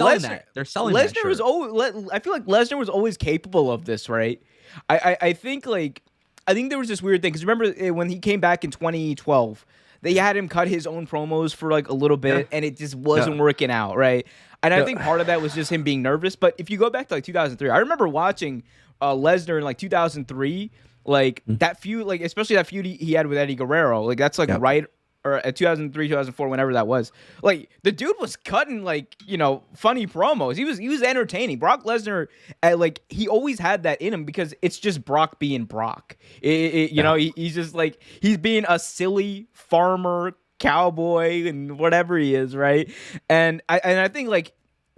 they're selling Lesnar that shirt. was always. I feel like Lesnar was always capable of this, right? I think there was this weird thing because remember when he came back in 2012, they had him cut his own promos for like a little bit, and it just wasn't working out, right? And I think part of that was just him being nervous. But if you go back to like 2003, I remember watching Lesnar in like 2003, like that feud, like especially that feud he had with Eddie Guerrero, like that's like right or at 2003, 2004, whenever that was. Like the dude was cutting like funny promos. He was entertaining. Brock Lesnar, like he always had that in him because it's just Brock being Brock. He's just like he's being a silly farmer cowboy and whatever he is, right? And I think like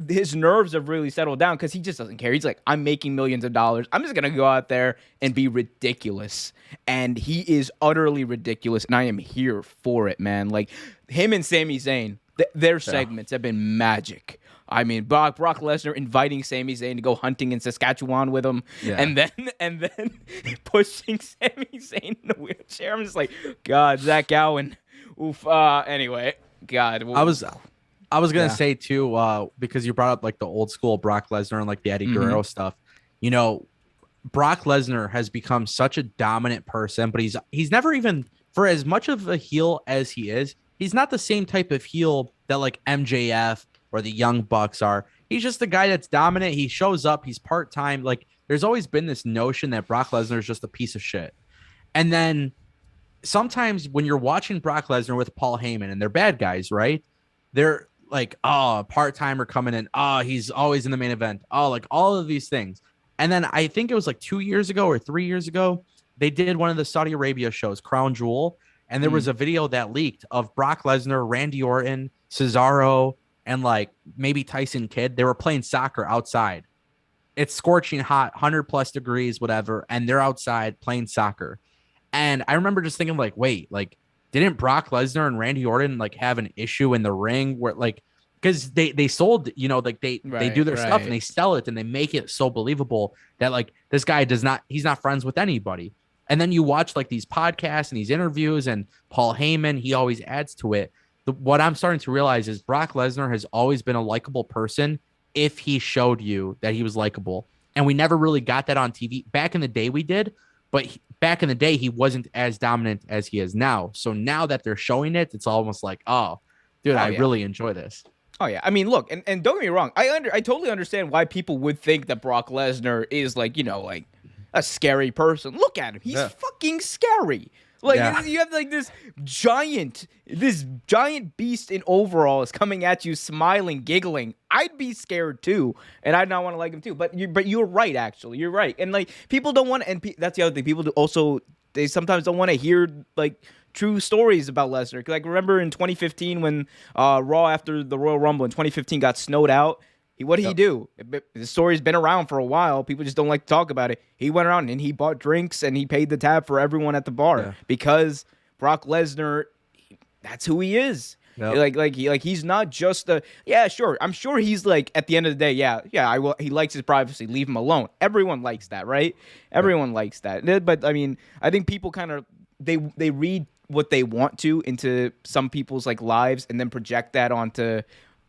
his nerves have really settled down because he just doesn't care. He's like, I'm making millions of dollars. I'm just going to go out there and be ridiculous. And he is utterly ridiculous. And I am here for it, man. Like him and Sami Zayn, their segments have been magic. I mean, Brock Lesnar inviting Sami Zayn to go hunting in Saskatchewan with him, and then pushing Sami Zayn in the wheelchair. I'm just like, God, Zach Gowen. Oof. Anyway, God. I was gonna say too, because you brought up like the old school Brock Lesnar and like the Eddie Guerrero stuff. Brock Lesnar has become such a dominant person, but he's never even, for as much of a heel as he is, he's not the same type of heel that like MJF or the Young Bucks are. He's just the guy that's dominant. He shows up. He's part-time. Like there's always been this notion that Brock Lesnar is just a piece of shit. And then sometimes when you're watching Brock Lesnar with Paul Heyman and they're bad guys, right? They're like, oh, part-timer coming in. Oh, he's always in the main event. Oh, like all of these things. And then I think it was like 2 years ago or 3 years ago, they did one of the Saudi Arabia shows, Crown Jewel. and there was a video that leaked of Brock Lesnar, Randy Orton, Cesaro, and like maybe Tyson Kidd. They were playing soccer outside. It's scorching hot, 100+ degrees, whatever, and they're outside playing soccer. And I remember just thinking, like, wait, like, didn't Brock Lesnar and Randy Orton like have an issue in the ring where like, because they sold, you know, like they do their stuff and they sell it and they make it so believable that like this guy he's not friends with anybody. And then you watch like these podcasts and these interviews, and Paul Heyman, he always adds to it. What I'm starting to realize is Brock Lesnar has always been a likable person if he showed you that he was likable. And we never really got that on TV. Back in the day we did, but back in the day he wasn't as dominant as he is now. So now that they're showing it, it's almost like, oh, dude, I really enjoy this. Oh, yeah. I mean, look, and don't get me wrong. I totally understand why people would think that Brock Lesnar is like, you know, like a scary person. Look at him. He's fucking scary. Like, you have like this giant beast in overalls coming at you, smiling, giggling. I'd be scared too, and I'd not want to like him too. But you're right, actually. You're right. And like, people don't want to, and that's the other thing. People they sometimes don't want to hear like true stories about Lesnar. Like, remember in 2015 when Raw after the Royal Rumble in 2015 got snowed out? What did he do? The story's been around for a while. People just don't like to talk about it. He went around and he bought drinks and he paid the tab for everyone at the bar because Brock Lesnar, that's who he is. Yep. He's not just sure. I'm sure he's like, at the end of the day, I will. He likes his privacy. Leave him alone. Everyone likes that, right? Everyone likes that. But I mean, I think people kind of they read what they want to into some people's like lives and then project that onto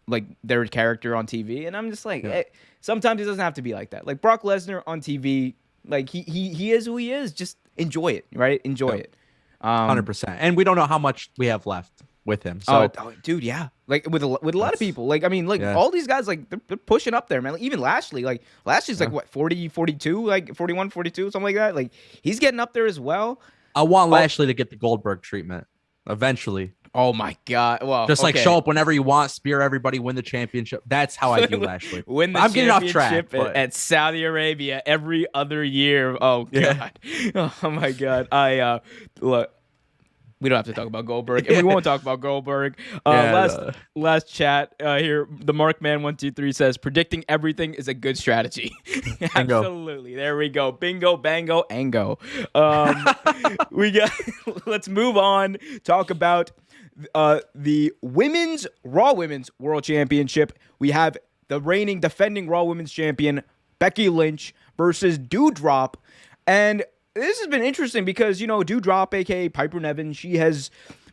like their character on TV. And I'm just like, sometimes it doesn't have to be like that. Like Brock Lesnar on TV, like he is who he is. Just enjoy it, right? Enjoy it. 100%. And we don't know how much we have left with him. So, dude, yeah. Like with a lot of people. Like, I mean, like all these guys, like they're pushing up there, man. Like, even Lashley, like what, 40, 42, like 41, 42, something like that. Like he's getting up there as well. I want Lashley to get the Goldberg treatment eventually. Oh my God! Well, just like show up whenever you want, spear everybody, win the championship. That's how I do Lashley. I'm getting off track at Saudi Arabia every other year. Oh God! Oh my God! Look. We don't have to talk about Goldberg, and we won't talk about Goldberg. Last chat here. The Markman 123 says predicting everything is a good strategy. Absolutely. There we go. Bingo, bango, ango. Let's move on. Talk about the Raw Women's World Championship. We have the reigning, defending Raw Women's Champion Becky Lynch versus Doudrop, and this has been interesting because, you know, Doudrop, aka Piper Niven, she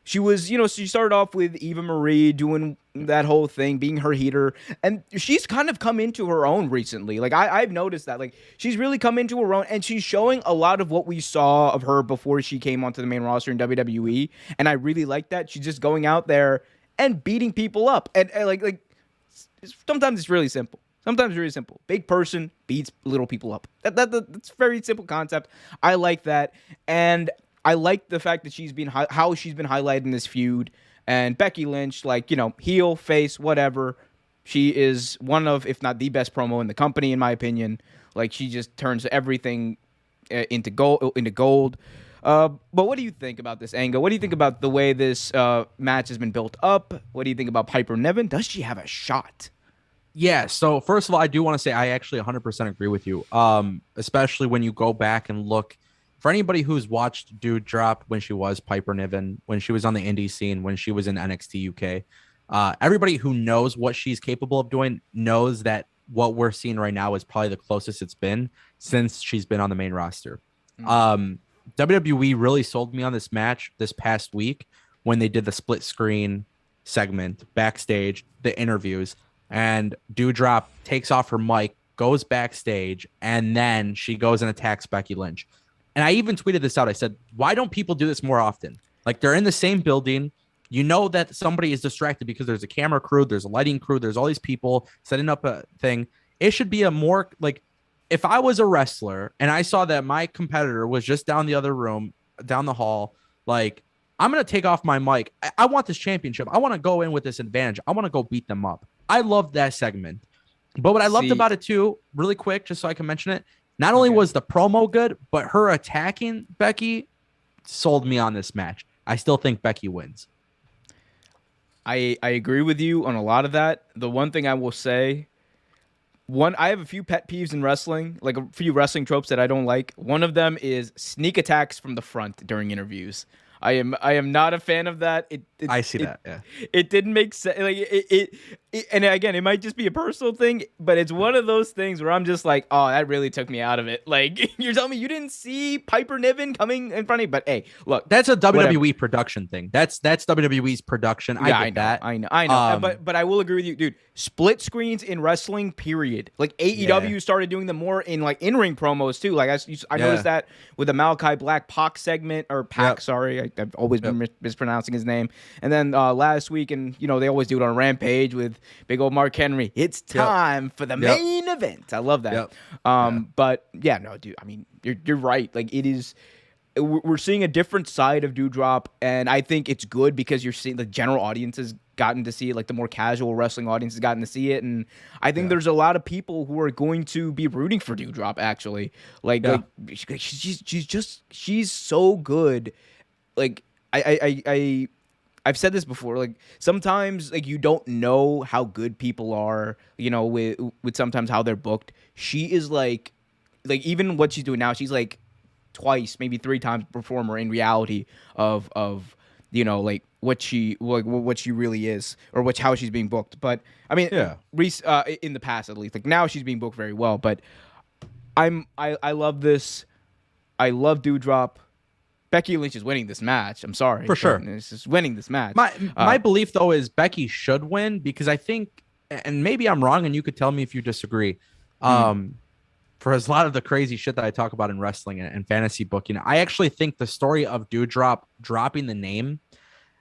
started off with Eva Marie doing that whole thing, being her heater, and she's kind of come into her own recently. Like, I've noticed that. Like, she's really come into her own, and she's showing a lot of what we saw of her before she came onto the main roster in WWE, and I really like that. She's just going out there and beating people up, and like sometimes it's really simple. Sometimes it's really simple. Big person beats little people up. That's a very simple concept. I like that. And I like the fact that how she's been highlighted in this feud. And Becky Lynch, like, you know, heel, face, whatever. She is one of, if not the best promo in the company, in my opinion. Like, she just turns everything into gold. But what do you think about this angle? What do you think about the way this match has been built up? What do you think about Piper Niven? Does she have a shot? Yeah, so first of all, I do want to say I actually 100% agree with you, especially when you go back and look. For anybody who's watched Doudrop when she was Piper Niven, when she was on the indie scene, when she was in NXT UK, everybody who knows what she's capable of doing knows that what we're seeing right now is probably the closest it's been since she's been on the main roster. WWE really sold me on this match this past week when they did the split screen segment, backstage, the interviews. And Doudrop takes off her mic, goes backstage, and then she goes and attacks Becky Lynch. And I even tweeted this out. I said, why don't people do this more often? Like, they're in the same building. You know that somebody is distracted because there's a camera crew, there's a lighting crew, there's all these people setting up a thing. It should be a more, like, if I was a wrestler and I saw that my competitor was just down the other room, down the hall, like, I'm going to take off my mic. I want this championship. I want to go in with this advantage. I want to go beat them up. I loved that segment. But what I loved about it too, really quick, just so I can mention it, not only was the promo good, but her attacking Becky sold me on this match. I still think Becky wins. I agree with you on a lot of that. The one thing I will say, I have a few pet peeves in wrestling, like a few wrestling tropes that I don't like. One of them is sneak attacks from the front during interviews. I am not a fan of that. I see that. Yeah. It didn't make sense. Like and again, it might just be a personal thing, but it's one of those things where I'm just like, oh, that really took me out of it. Like, you're telling me you didn't see Piper Niven coming in front of you, but hey, look, that's a WWE whatever. production thing. That's WWE's production. Yeah, I get that. I know. But I will agree with you, dude. Split screens in wrestling, period. Like AEW started doing them more in like in-ring promos too. Like I noticed that with the Malachi Black Pac segment or Pac. Sorry, I've always been mispronouncing his name. And then last week, and they always do it on Rampage with big old Mark Henry. It's time for the main event. I love that. But yeah, no, dude. I mean, you're right. Like it is. We're seeing a different side of Doudrop, and I think it's good because you're seeing the general audience has gotten to see it, like the more casual wrestling audience has gotten to see it, and I think there's a lot of people who are going to be rooting for Doudrop. Actually, like she's so good. Like I've said this before. Like sometimes, like you don't know how good people are. With sometimes how they're booked. She is like even what she's doing now. She's like twice, maybe three times performer in reality of like what she really is, or how she's being booked. But I mean, in the past at least, like now she's being booked very well. But I love this. I love Doudrop. Becky Lynch is winning this match. I'm sorry, for sure. It's just winning this match. My belief though is Becky should win because I think, and maybe I'm wrong, and you could tell me if you disagree. For as a lot of the crazy shit that I talk about in wrestling and fantasy booking, I actually think the story of Doudrop dropping the name,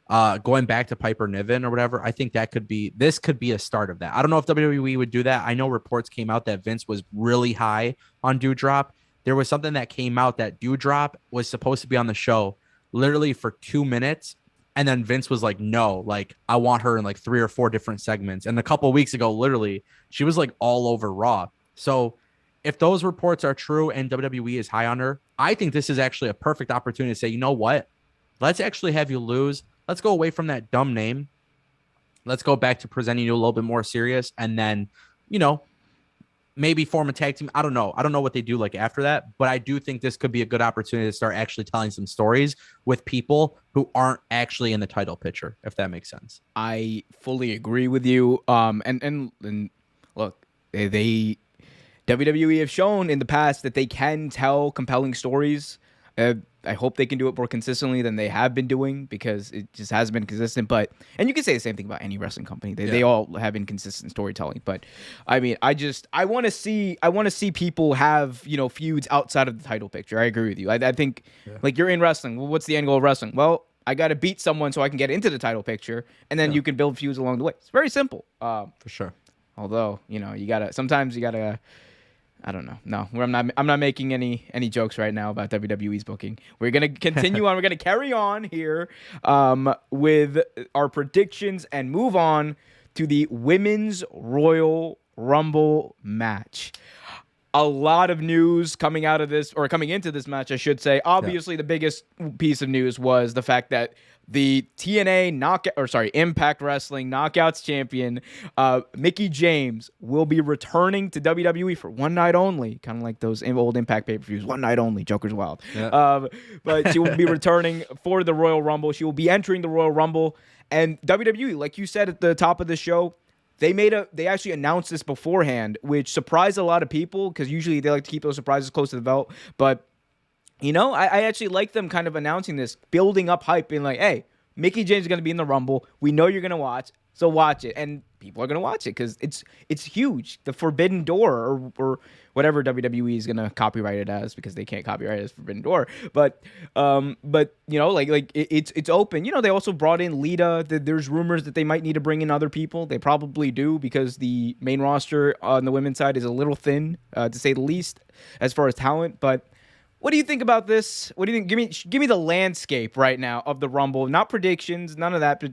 going back to Piper Niven or whatever, I think this could be a start of that. I don't know if WWE would do that. I know reports came out that Vince was really high on Doudrop. There was something that came out that Doudrop was supposed to be on the show literally for 2 minutes. And then Vince was like, no, like I want her in like 3 or 4 different segments. And a couple of weeks ago, literally, she was like all over Raw. So if those reports are true and WWE is high on her, I think this is actually a perfect opportunity to say, you know what? Let's actually have you lose. Let's go away from that dumb name. Let's go back to presenting you a little bit more serious. And then, maybe form a tag team. I don't know. I don't know what they do like after that, but I do think this could be a good opportunity to start actually telling some stories with people who aren't actually in the title picture, if that makes sense. I fully agree with you. And look, they WWE have shown in the past that they can tell compelling stories. I hope they can do it more consistently than they have been doing because it just hasn't been consistent. And you can say the same thing about any wrestling company. They all have inconsistent storytelling. But I mean, I want to see people have feuds outside of the title picture. I agree with you. I think like you're in wrestling. Well, what's the end goal of wrestling? Well, I got to beat someone so I can get into the title picture, and then you can build feuds along the way. It's very simple. For sure. Although sometimes you gotta. I don't know. No, I'm not making any jokes right now about WWE's booking. We're gonna continue on. We're gonna carry on here with our predictions and move on to the Women's Royal Rumble match. A lot of news coming into this match, I should say. Obviously, the biggest piece of news was the fact that the Impact Wrestling Knockouts champion, Mickie James, will be returning to WWE for one night only, kind of like those old Impact pay-per-views, one night only, Joker's Wild. Yeah. But she will be returning for the Royal Rumble. She will be entering the Royal Rumble. And WWE, like you said at the top of the show, they actually announced this beforehand, which surprised a lot of people because usually they like to keep those surprises close to the belt. But I actually like them kind of announcing this, building up hype, being like, hey, Mickie James is going to be in the Rumble. We know you're going to watch, so watch it. And people are going to watch it because it's huge. The Forbidden Door or whatever WWE is going to copyright it as, because they can't copyright it as Forbidden Door. But it's open. They also brought in Lita. There's rumors that they might need to bring in other people. They probably do because the main roster on the women's side is a little thin, to say the least, as far as talent. But what do you think about this? What do you think? Give me the landscape right now of the Rumble. Not predictions, none of that, but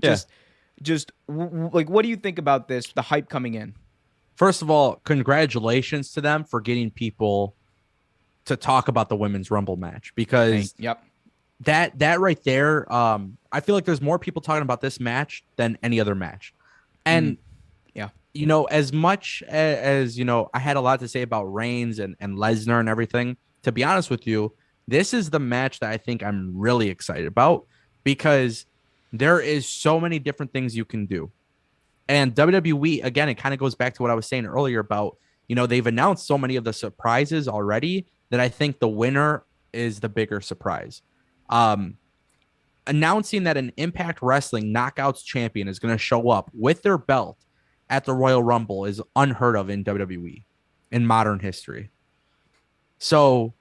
just what do you think about this? The hype coming in. First of all, congratulations to them for getting people to talk about the Women's Rumble match because that right there, I feel like there's more people talking about this match than any other match. And Yeah. as much as I had a lot to say about Reigns and Lesnar and everything. To be honest with you, this is the match that I think I'm really excited about because there is so many different things you can do. And WWE, again, it kind of goes back to what I was saying earlier about, they've announced so many of the surprises already that I think the winner is the bigger surprise. Um, Announcing that an Impact Wrestling Knockouts champion is going to show up with their belt at the Royal Rumble is unheard of in WWE in modern history. So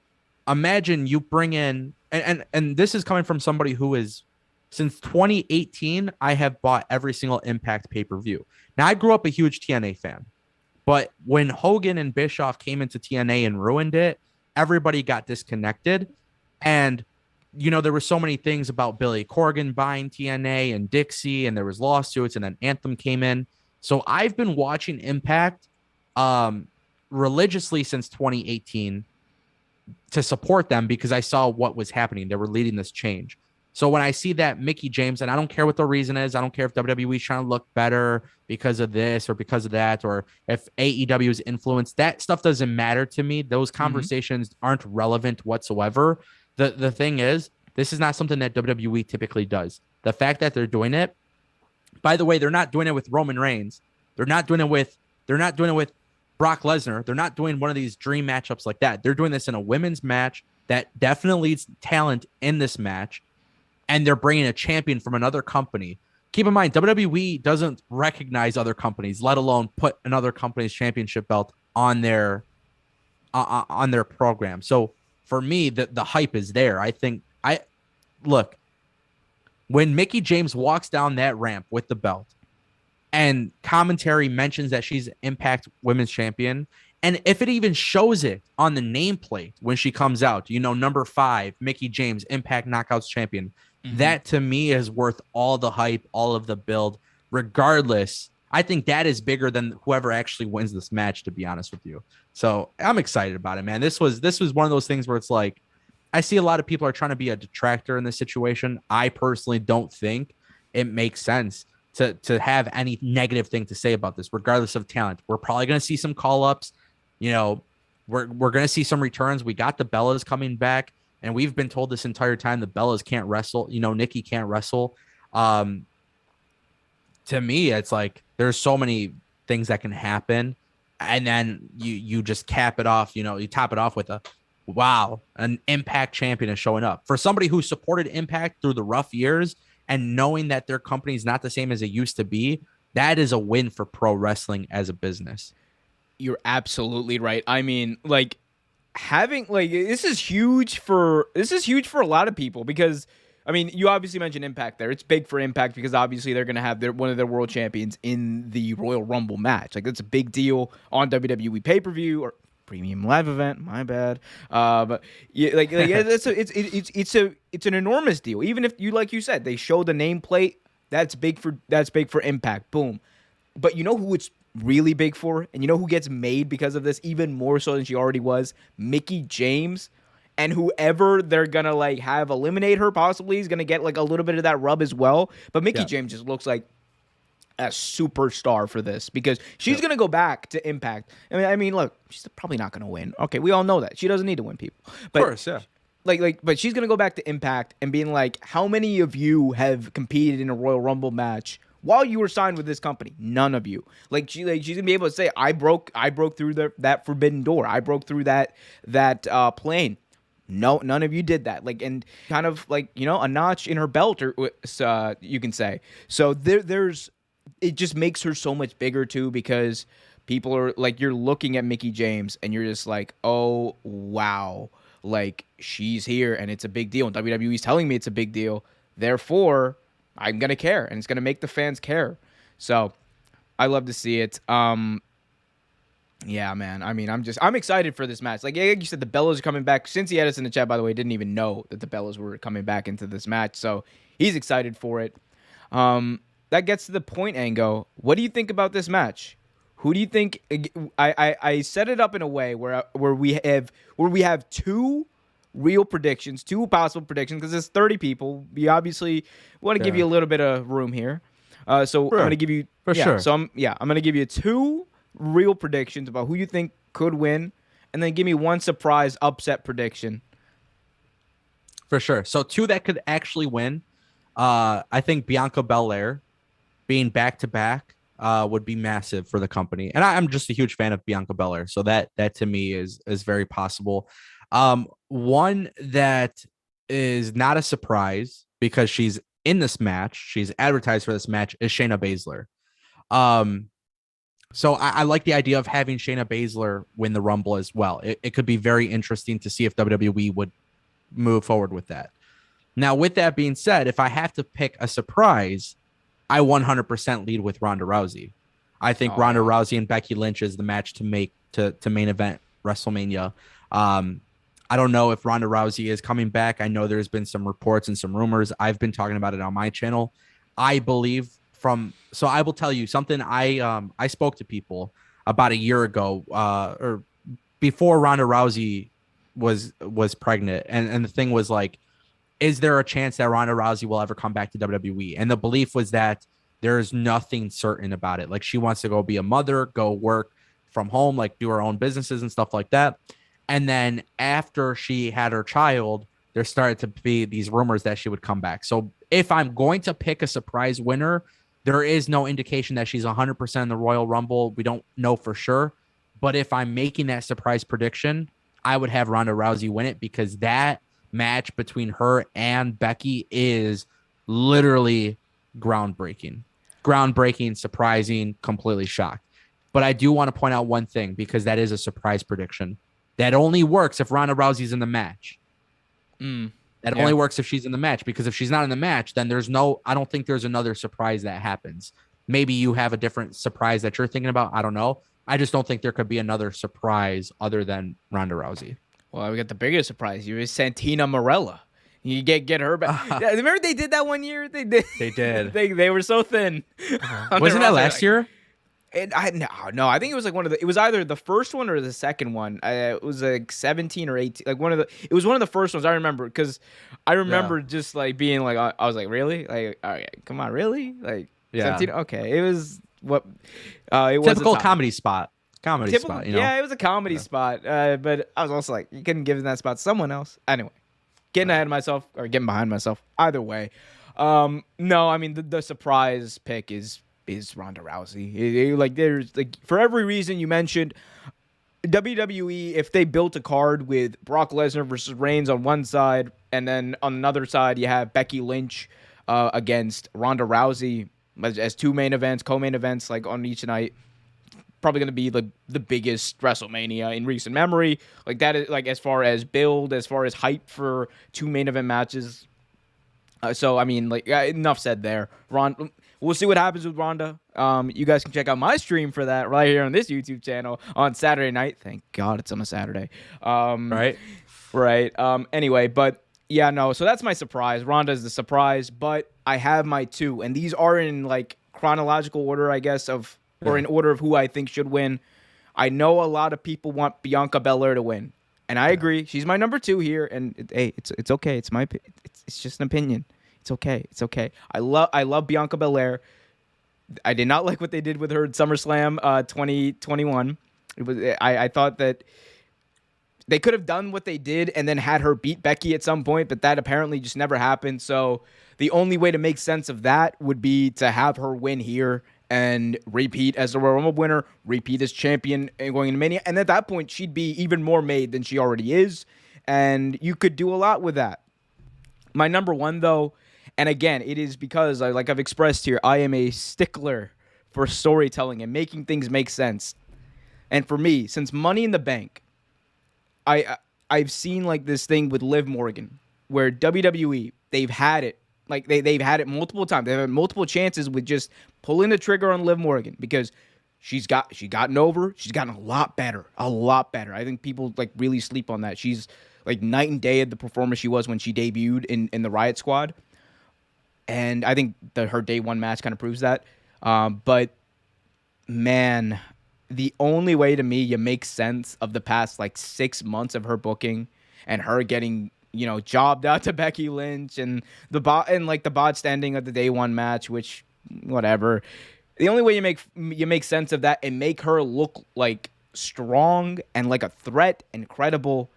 imagine you bring in, and this is coming from somebody who is, since 2018, I have bought every single Impact pay-per-view. Now, I grew up a huge TNA fan, but when Hogan and Bischoff came into TNA and ruined it, everybody got disconnected. And, there were so many things about Billy Corgan buying TNA and Dixie, and there was lawsuits, and then Anthem came in. So I've been watching Impact religiously since 2018 to support them because I saw what was happening. They were leading this change. So when I see that Mickie James, and I don't care what the reason is, I don't care if WWE is trying to look better because of this or because of that, or if AEW's influence, that stuff doesn't matter to me. Those conversations aren't relevant whatsoever. The thing is, this is not something that WWE typically does. The fact that they're doing it, by the way, they're not doing it with Roman Reigns. They're not doing it with Brock Lesnar. They're not doing one of these dream matchups like that. They're doing this in a women's match that definitely needs talent in this match. And they're bringing a champion from another company. Keep in mind, WWE doesn't recognize other companies, let alone put another company's championship belt on their program. So for me, the hype is there. I think look, when Mickie James walks down that ramp with the belt and commentary mentions that she's Impact Women's Champion, and if it even shows it on the nameplate when she comes out, number 5, Mickie James, Impact Knockouts Champion, that to me is worth all the hype, all of the build. Regardless, I think that is bigger than whoever actually wins this match, to be honest with you. So I'm excited about it, man. This was one of those things where it's like, I see a lot of people are trying to be a detractor in this situation. I personally don't think it makes sense to have any negative thing to say about this, regardless of talent. We're probably going to see some call-ups. We're going to see some returns. We got the Bellas coming back, and we've been told this entire time the Bellas can't wrestle. Nikki can't wrestle. To me, it's like there's so many things that can happen, and then you just cap it off. You top it off with an Impact champion is showing up. For somebody who supported Impact through the rough years and knowing that their company is not the same as it used to be, that is a win for pro wrestling as a business. You're absolutely right. I mean, like, having this is huge for a lot of people because, I mean, you obviously mentioned Impact there. It's big for Impact because obviously they're going to have one of their world champions in the Royal Rumble match. Like, that's a big deal on WWE pay-per-view or premium live event. My bad. But yeah, it's an enormous deal. Even if like you said, they show the nameplate. That's big for Impact. Boom. But you know who it's really big for, and you know who gets made because of this even more so than she already was? Mickie James. And whoever they're gonna have eliminate her possibly is gonna get a little bit of that rub as well. But Mickie James just looks like a superstar for this because she's gonna go back to Impact. I mean, look, she's probably not gonna win. Okay, we all know that she doesn't need to win, people. But, of course, yeah. But she's gonna go back to Impact and being like, how many of you have competed in a Royal Rumble match while you were signed with this company? None of you. She's gonna be able to say, I broke through that forbidden door. I broke through that plane. No, none of you did that. And kind of a notch in her belt, or you can say. So there's. It just makes her so much bigger too because people are you're looking at Mickie James and you're just like, oh wow, she's here and it's a big deal and WWE's telling me it's a big deal. Therefore, I'm gonna care and it's gonna make the fans care. So I love to see it. Yeah, man. I mean, I'm excited for this match. Like you said, the Bellas are coming back. Cincy had us in the chat, by the way, didn't even know that the Bellas were coming back into this match, so he's excited for it. That gets to the point, Ango. What do you think about this match? Who do you think? I set it up in a way where we have two real predictions, 2 possible predictions, because there's 30 people. We obviously want to give you a little bit of room here. So I'm going to give you sure. So I'm going to give you 2 real predictions about who you think could win, and then give me 1 surprise upset prediction. For sure. So 2 that could actually win. I think Bianca Belair being back to back would be massive for the company, and I'm just a huge fan of Bianca Belair, so that to me is very possible. One that is not a surprise because she's in this match, she's advertised for this match, is Shayna Baszler. So I like the idea of having Shayna Baszler win the Rumble as well. It could be very interesting to see if WWE would move forward with that. Now, with that being said, if I have to pick a surprise, I 100% lead with Ronda Rousey. I think Ronda Rousey and Becky Lynch is the match to make to main event WrestleMania. I don't know if Ronda Rousey is coming back. I know there's been some reports and some rumors. I've been talking about it on my channel. I believe so I will tell you something. I spoke to people about a year ago or before Ronda Rousey was pregnant. And the thing was like, is there a chance that Ronda Rousey will ever come back to WWE? And the belief was that there's nothing certain about it. Like, she wants to go be a mother, go work from home, like do her own businesses and stuff like that. And then after she had her child, there started to be these rumors that she would come back. So if I'm going to pick a surprise winner, there is no indication that she's 100% in the Royal Rumble. We don't know for sure. But if I'm making that surprise prediction, I would have Ronda Rousey win it, because that match between her and Becky is literally groundbreaking, surprising, completely shocked. But I do want to point out one thing, because that is a surprise prediction. That only works if Ronda Rousey's in the match. That only works if she's in the match, because if she's not in the match, then I don't think there's another surprise that happens. Maybe you have a different surprise that you're thinking about. I don't know. I just don't think there could be another surprise other than Ronda Rousey. Well, we got the biggest surprise. You is Santina Morella. You get her back. Yeah, remember they did that one year? They did. They did. they were so thin. Wasn't that last year? No. I think it was like it was either the first one or the second one. It was like 17 or 18. Like it was one of the first ones I remember, because I remember just like being like, I was like, really? Like, all right, come on, really? Like, yeah. 17? Okay. It was what? It was typical comedy spot. Spot, you know? Yeah, it was a comedy spot. But I was also like, you couldn't give that spot to someone else. Anyway, getting ahead of myself or getting behind myself. Either way. No, I mean the surprise pick is Ronda Rousey. Like, there's like, for every reason you mentioned, WWE, if they built a card with Brock Lesnar versus Reigns on one side, and then on another side you have Becky Lynch against Ronda Rousey as 2 main events, co-main events, like on each night, probably going to be like the biggest WrestleMania in recent memory. Like, that is, like, as far as build, as far as hype for 2 main event matches. So I mean, like, enough said there. We'll see what happens with Ronda. You guys can check out my stream for that right here on this YouTube channel on Saturday night. Thank God it's on a Saturday. Right. Anyway, but yeah, no. So that's my surprise. Ronda's the surprise, but I have my 2, and these are in like chronological order, I guess, or in order of who I think should win. I know a lot of people want Bianca Belair to win, and I agree. She's my number 2 here, and hey, it's okay. It's just an opinion. It's okay. I love Bianca Belair. I did not like what they did with her at SummerSlam 2021. I thought that they could have done what they did and then had her beat Becky at some point, but that apparently just never happened. So the only way to make sense of that would be to have her win here and repeat as the Royal Rumble winner, repeat as champion and going into Mania. And at that point, she'd be even more made than she already is. And you could do a lot with that. My number 1, though, and again, it is because, like I've expressed here, I am a stickler for storytelling and making things make sense. And for me, since Money in the Bank, I've seen like this thing with Liv Morgan, where WWE, they've had it. Like, they've had it multiple times. They've had multiple chances with just pulling the trigger on Liv Morgan, because she's gotten over. She's gotten a lot better. I think people like really sleep on that. She's like night and day at the performer she was when she debuted in the Riot Squad. And I think her day 1 match kind of proves that. But man, the only way to me you make sense of the past like 6 months of her booking, and her getting jobbed out to Becky Lynch and the botched ending of the day one match, which whatever. The only way you make sense of that and make her look like strong and like a threat and credible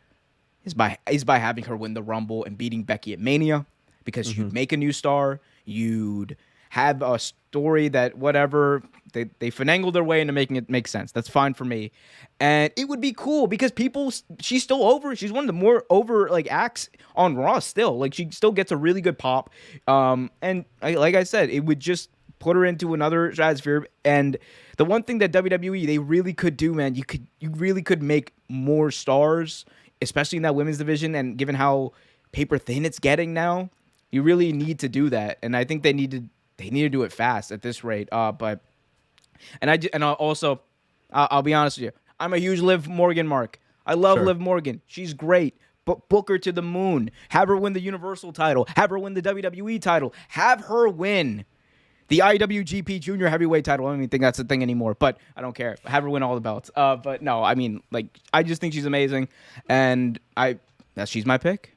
is by having her win the Rumble and beating Becky at Mania, because you'd make a new star, you'd have a story that whatever they finagle their way into making it make sense. That's fine for me, and it would be cool because she's still over. She's one of the more over acts on Raw still. Like she still gets a really good pop, and like I said, it would just put her into another stratosphere. And the one thing that WWE they really could do, man, you really could make more stars, especially in that women's division. And given how paper thin it's getting now, you really need to do that. And I think they need to do it fast at this rate. I'll be honest with you, I'm a huge Liv Morgan mark. I love Liv Morgan. She's great. But book her to the moon. Have her win the Universal title. Have her win the WWE title. Have her win the IWGP Junior Heavyweight title. I don't even think that's a thing anymore, but I don't care. Have her win all the belts. But no, I mean, I just think she's amazing, and she's my pick.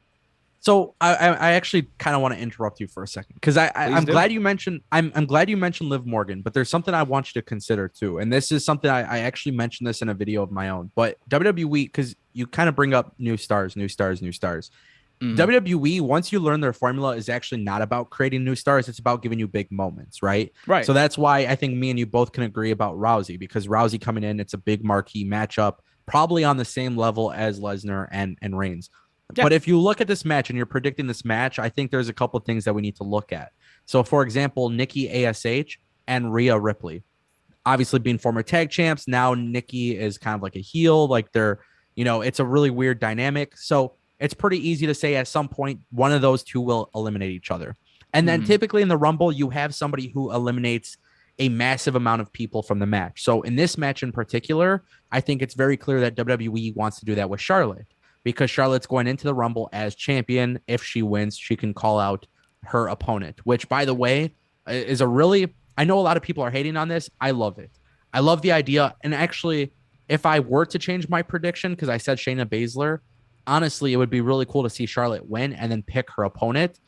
So I actually kind of want to interrupt you for a second, because I'm glad you mentioned Liv Morgan, but there's something I want you to consider too, and this is something I actually mentioned this in a video of my own. But WWE, because you kind of bring up new stars. WWE, once you learn their formula, is actually not about creating new stars. It's about giving you big moments, right? Right. So that's why I think me and you both can agree about Rousey, because Rousey coming in, it's a big marquee matchup, probably on the same level as Lesnar and Reigns. Yeah. But if you look at this match and you're predicting this match, I think there's a couple of things that we need to look at. So, for example, Nikki ASH and Rhea Ripley, obviously being former tag champs. Now Nikki is kind of like a heel. Like they're, it's a really weird dynamic. So it's pretty easy to say at some point one of those two will eliminate each other. And then typically in the Rumble, you have somebody who eliminates a massive amount of people from the match. So in this match in particular, I think it's very clear that WWE wants to do that with Charlotte, because Charlotte's going into the Rumble as champion. If she wins, she can call out her opponent, which, by the way, is I know a lot of people are hating on this. I love it. I love the idea. And actually, if I were to change my prediction, because I said Shayna Baszler, honestly, it would be really cool to see Charlotte win and then pick her opponent.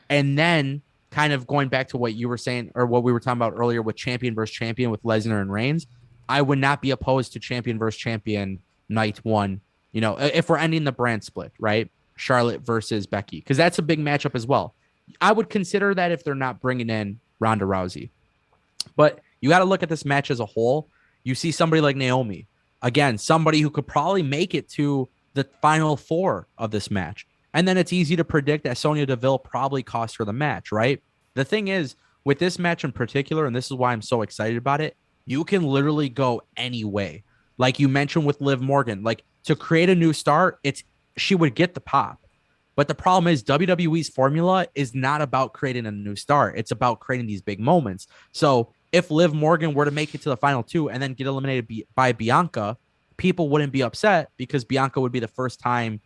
And then kind of going back to what you were saying, or what we were talking about earlier with champion versus champion with Lesnar and Reigns, I would not be opposed to champion versus champion night one. If we're ending the brand split, right? Charlotte versus Becky, because that's a big matchup as well. I would consider that if they're not bringing in Ronda Rousey. But you got to look at this match as a whole. You see somebody like Naomi, again, somebody who could probably make it to the final four of this match. And then it's easy to predict that Sonya Deville probably cost her the match, right? The thing is, with this match in particular, and this is why I'm so excited about it, you can literally go any way. Like you mentioned with Liv Morgan, to create a new star, she would get the pop. But the problem is WWE's formula is not about creating a new star. It's about creating these big moments. So if Liv Morgan were to make it to the final two and then get eliminated by Bianca, people wouldn't be upset, because Bianca would be the first time,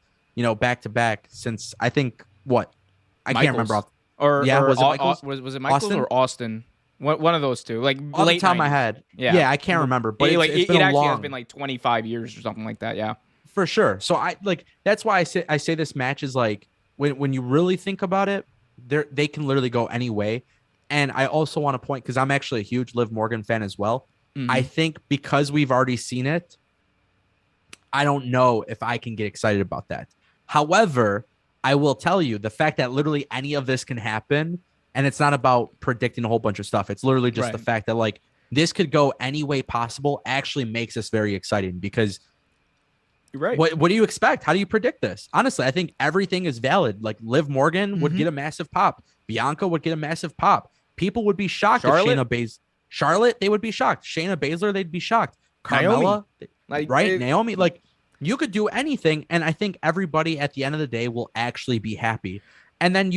back to back since I think I can't remember. Was it Michaels? Was it Michaels or Austin? One of those two, off the top of my head. Yeah, I can't remember, but it's been actually has been 25 years or something like that. Yeah, for sure. So that's why I say this match is when you really think about it, they can literally go any way. And I also want to point, because I'm actually a huge Liv Morgan fan as well. I think because we've already seen it, I don't know if I can get excited about that. However, I will tell you the fact that literally any of this can happen. And it's not about predicting a whole bunch of stuff. It's literally just the fact that this could go any way possible actually makes us very exciting, because what do you expect? How do you predict this? Honestly, I think everything is valid. Liv Morgan would get a massive pop. Bianca would get a massive pop. People would be shocked if Charlotte, they would be shocked. Shayna Baszler, they'd be shocked. Carmella, Naomi, you could do anything. And I think everybody at the end of the day will actually be happy. And then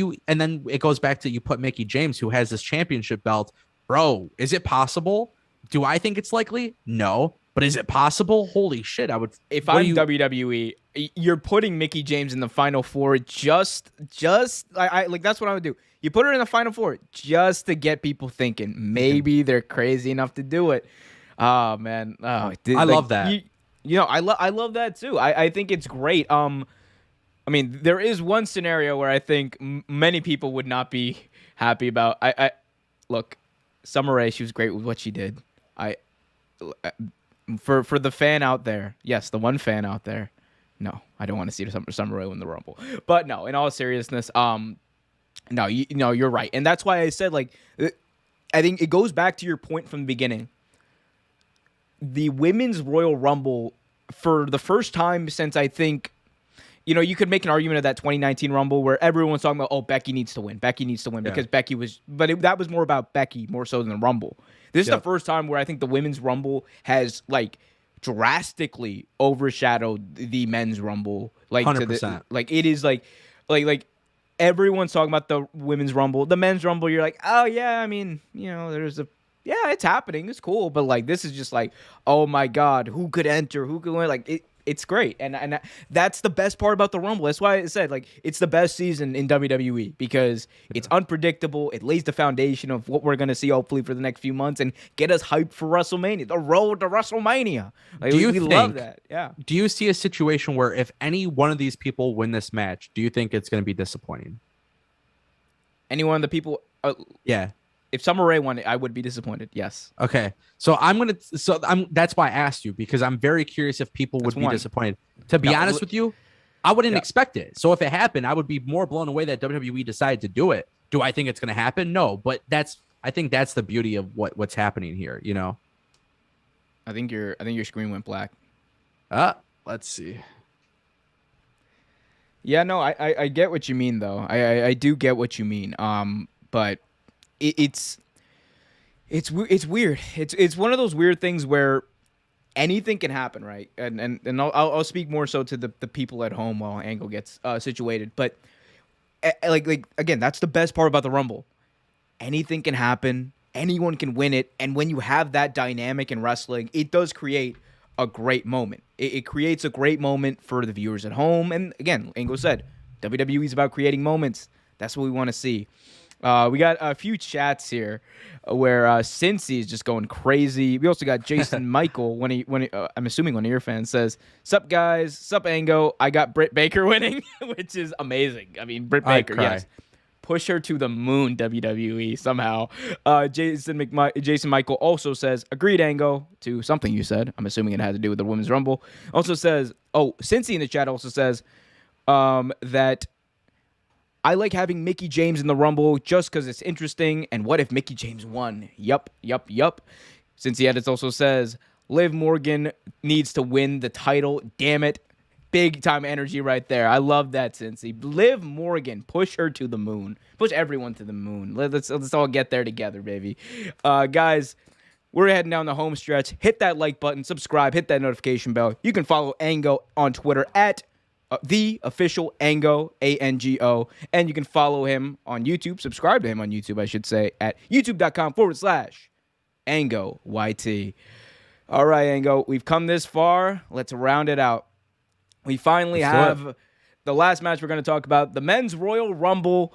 it goes back to, you put Mickie James, who has this championship belt. Bro, is it possible? Do I think it's likely? No. But is it possible? Holy shit. If I'm WWE, you're putting Mickie James in the final four just that's what I would do. You put her in the final four just to get people thinking maybe they're crazy enough to do it. Oh man. Oh, I love that. I love that too. I think it's great. I mean, there is one scenario where I think many people would not be happy about. I look, Summer Rae, she was great with what she did. I for the fan out there, yes, the one fan out there. No, I don't want to see Summer Rae win the Rumble. But no, in all seriousness, no, you're right, and that's why I said like, I think it goes back to your point from the beginning. The women's Royal Rumble, for the first time since I think, you could make an argument of that 2019 Rumble where everyone's talking about, oh, Becky needs to win. Becky needs to win because Becky was, but that was more about Becky more so than the Rumble. This is the first time where I think the women's Rumble has like drastically overshadowed the men's Rumble. Like 100%. Like it is like everyone's talking about the women's Rumble. The men's Rumble, you're like, oh yeah, I mean, it's happening. It's cool. But like, this is just like, oh my God, who could enter? Who could win? Like it's great. And that's the best part about the Rumble. That's why I said like, it's the best season in WWE because it's unpredictable. It lays the foundation of what we're going to see hopefully for the next few months and get us hyped for WrestleMania, the road to WrestleMania. Like, we love that. Yeah. Do you see a situation where if any one of these people win this match, do you think it's going to be disappointing? Any one of the people? Yeah. If Summer Rae won it, I would be disappointed. Yes. Okay. That's why I asked you because I'm very curious if people would be disappointed. To be honest with you, I wouldn't expect it. So if it happened, I would be more blown away that WWE decided to do it. Do I think it's going to happen? No, but I think that's the beauty of what's happening here, I think your screen went black. Let's see. Yeah, no, I get what you mean though. I do get what you mean. But it's weird. It's one of those weird things where anything can happen, right? And I'll speak more so to the people at home while Angle gets situated. But like again, that's the best part about the Rumble. Anything can happen. Anyone can win it. And when you have that dynamic in wrestling, it does create a great moment. It creates a great moment for the viewers at home. And again, Angle said, WWE is about creating moments. That's what we want to see. We got a few chats here where Cincy is just going crazy. We also got Jason Michael when he I'm assuming one of your fans says, "Sup guys, sup Ango. I got Britt Baker winning," which is amazing. I mean, Britt Baker, yes. Push her to the moon, WWE somehow. Jason Michael also says, "Agreed, Ango," to something you said. I'm assuming it had to do with the Women's Rumble. Also says, Cincy in the chat also says that I like having Mickie James in the Rumble just because it's interesting. And what if Mickie James won? Yup. Cincy Edits also says, Liv Morgan needs to win the title. Damn it. Big time energy right there. I love that, Cincy. Liv Morgan, push her to the moon. Push everyone to the moon. Let's all get there together, baby. Guys, we're heading down the home stretch. Hit that like button, subscribe, hit that notification bell. You can follow Ango on Twitter at the official Ango, Ango, and you can follow him on YouTube, subscribe to him on YouTube, I should say, at youtube.com/Ango YT. All right, Ango, we've come this far. Let's round it out. We finally have the last match we're going to talk about, the Men's Royal Rumble.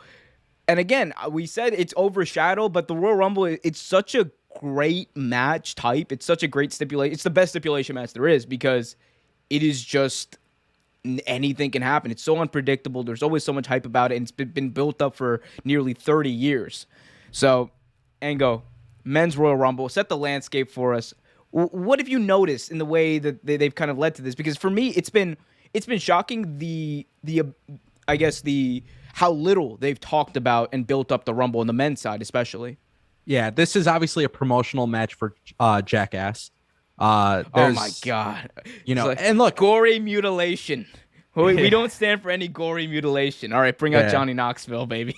And again, we said it's overshadowed, but the Royal Rumble, it's such a great match type. It's such a great stipulation. It's the best stipulation match there is because it is just anything can happen. It's so unpredictable. There's always so much hype about it, and it's been built up for nearly 30 years. So, Ango, Men's Royal Rumble, set the landscape for us. What have you noticed in the way that they've kind of led to this? Because for me, it's been shocking the how little they've talked about and built up the Rumble on the men's side, especially. Yeah, this is obviously a promotional match for Jackass. Oh my God! And look, gory mutilation. We don't stand for any gory mutilation. All right, bring out Johnny Knoxville, baby.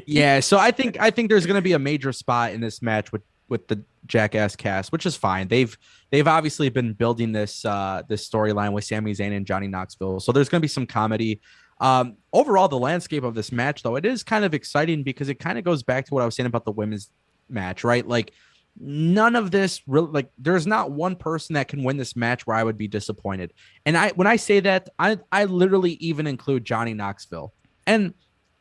Yeah, so I think there's going to be a major spot in this match with the Jackass cast, which is fine. They've obviously been building this storyline with Sami Zayn and Johnny Knoxville, so there's going to be some comedy. Overall, the landscape of this match, though, it is kind of exciting because it kind of goes back to what I was saying about the women's match, right? Like, none of this really, like, there's not one person that can win this match where I would be disappointed. And when I say that, I literally even include Johnny Knoxville. And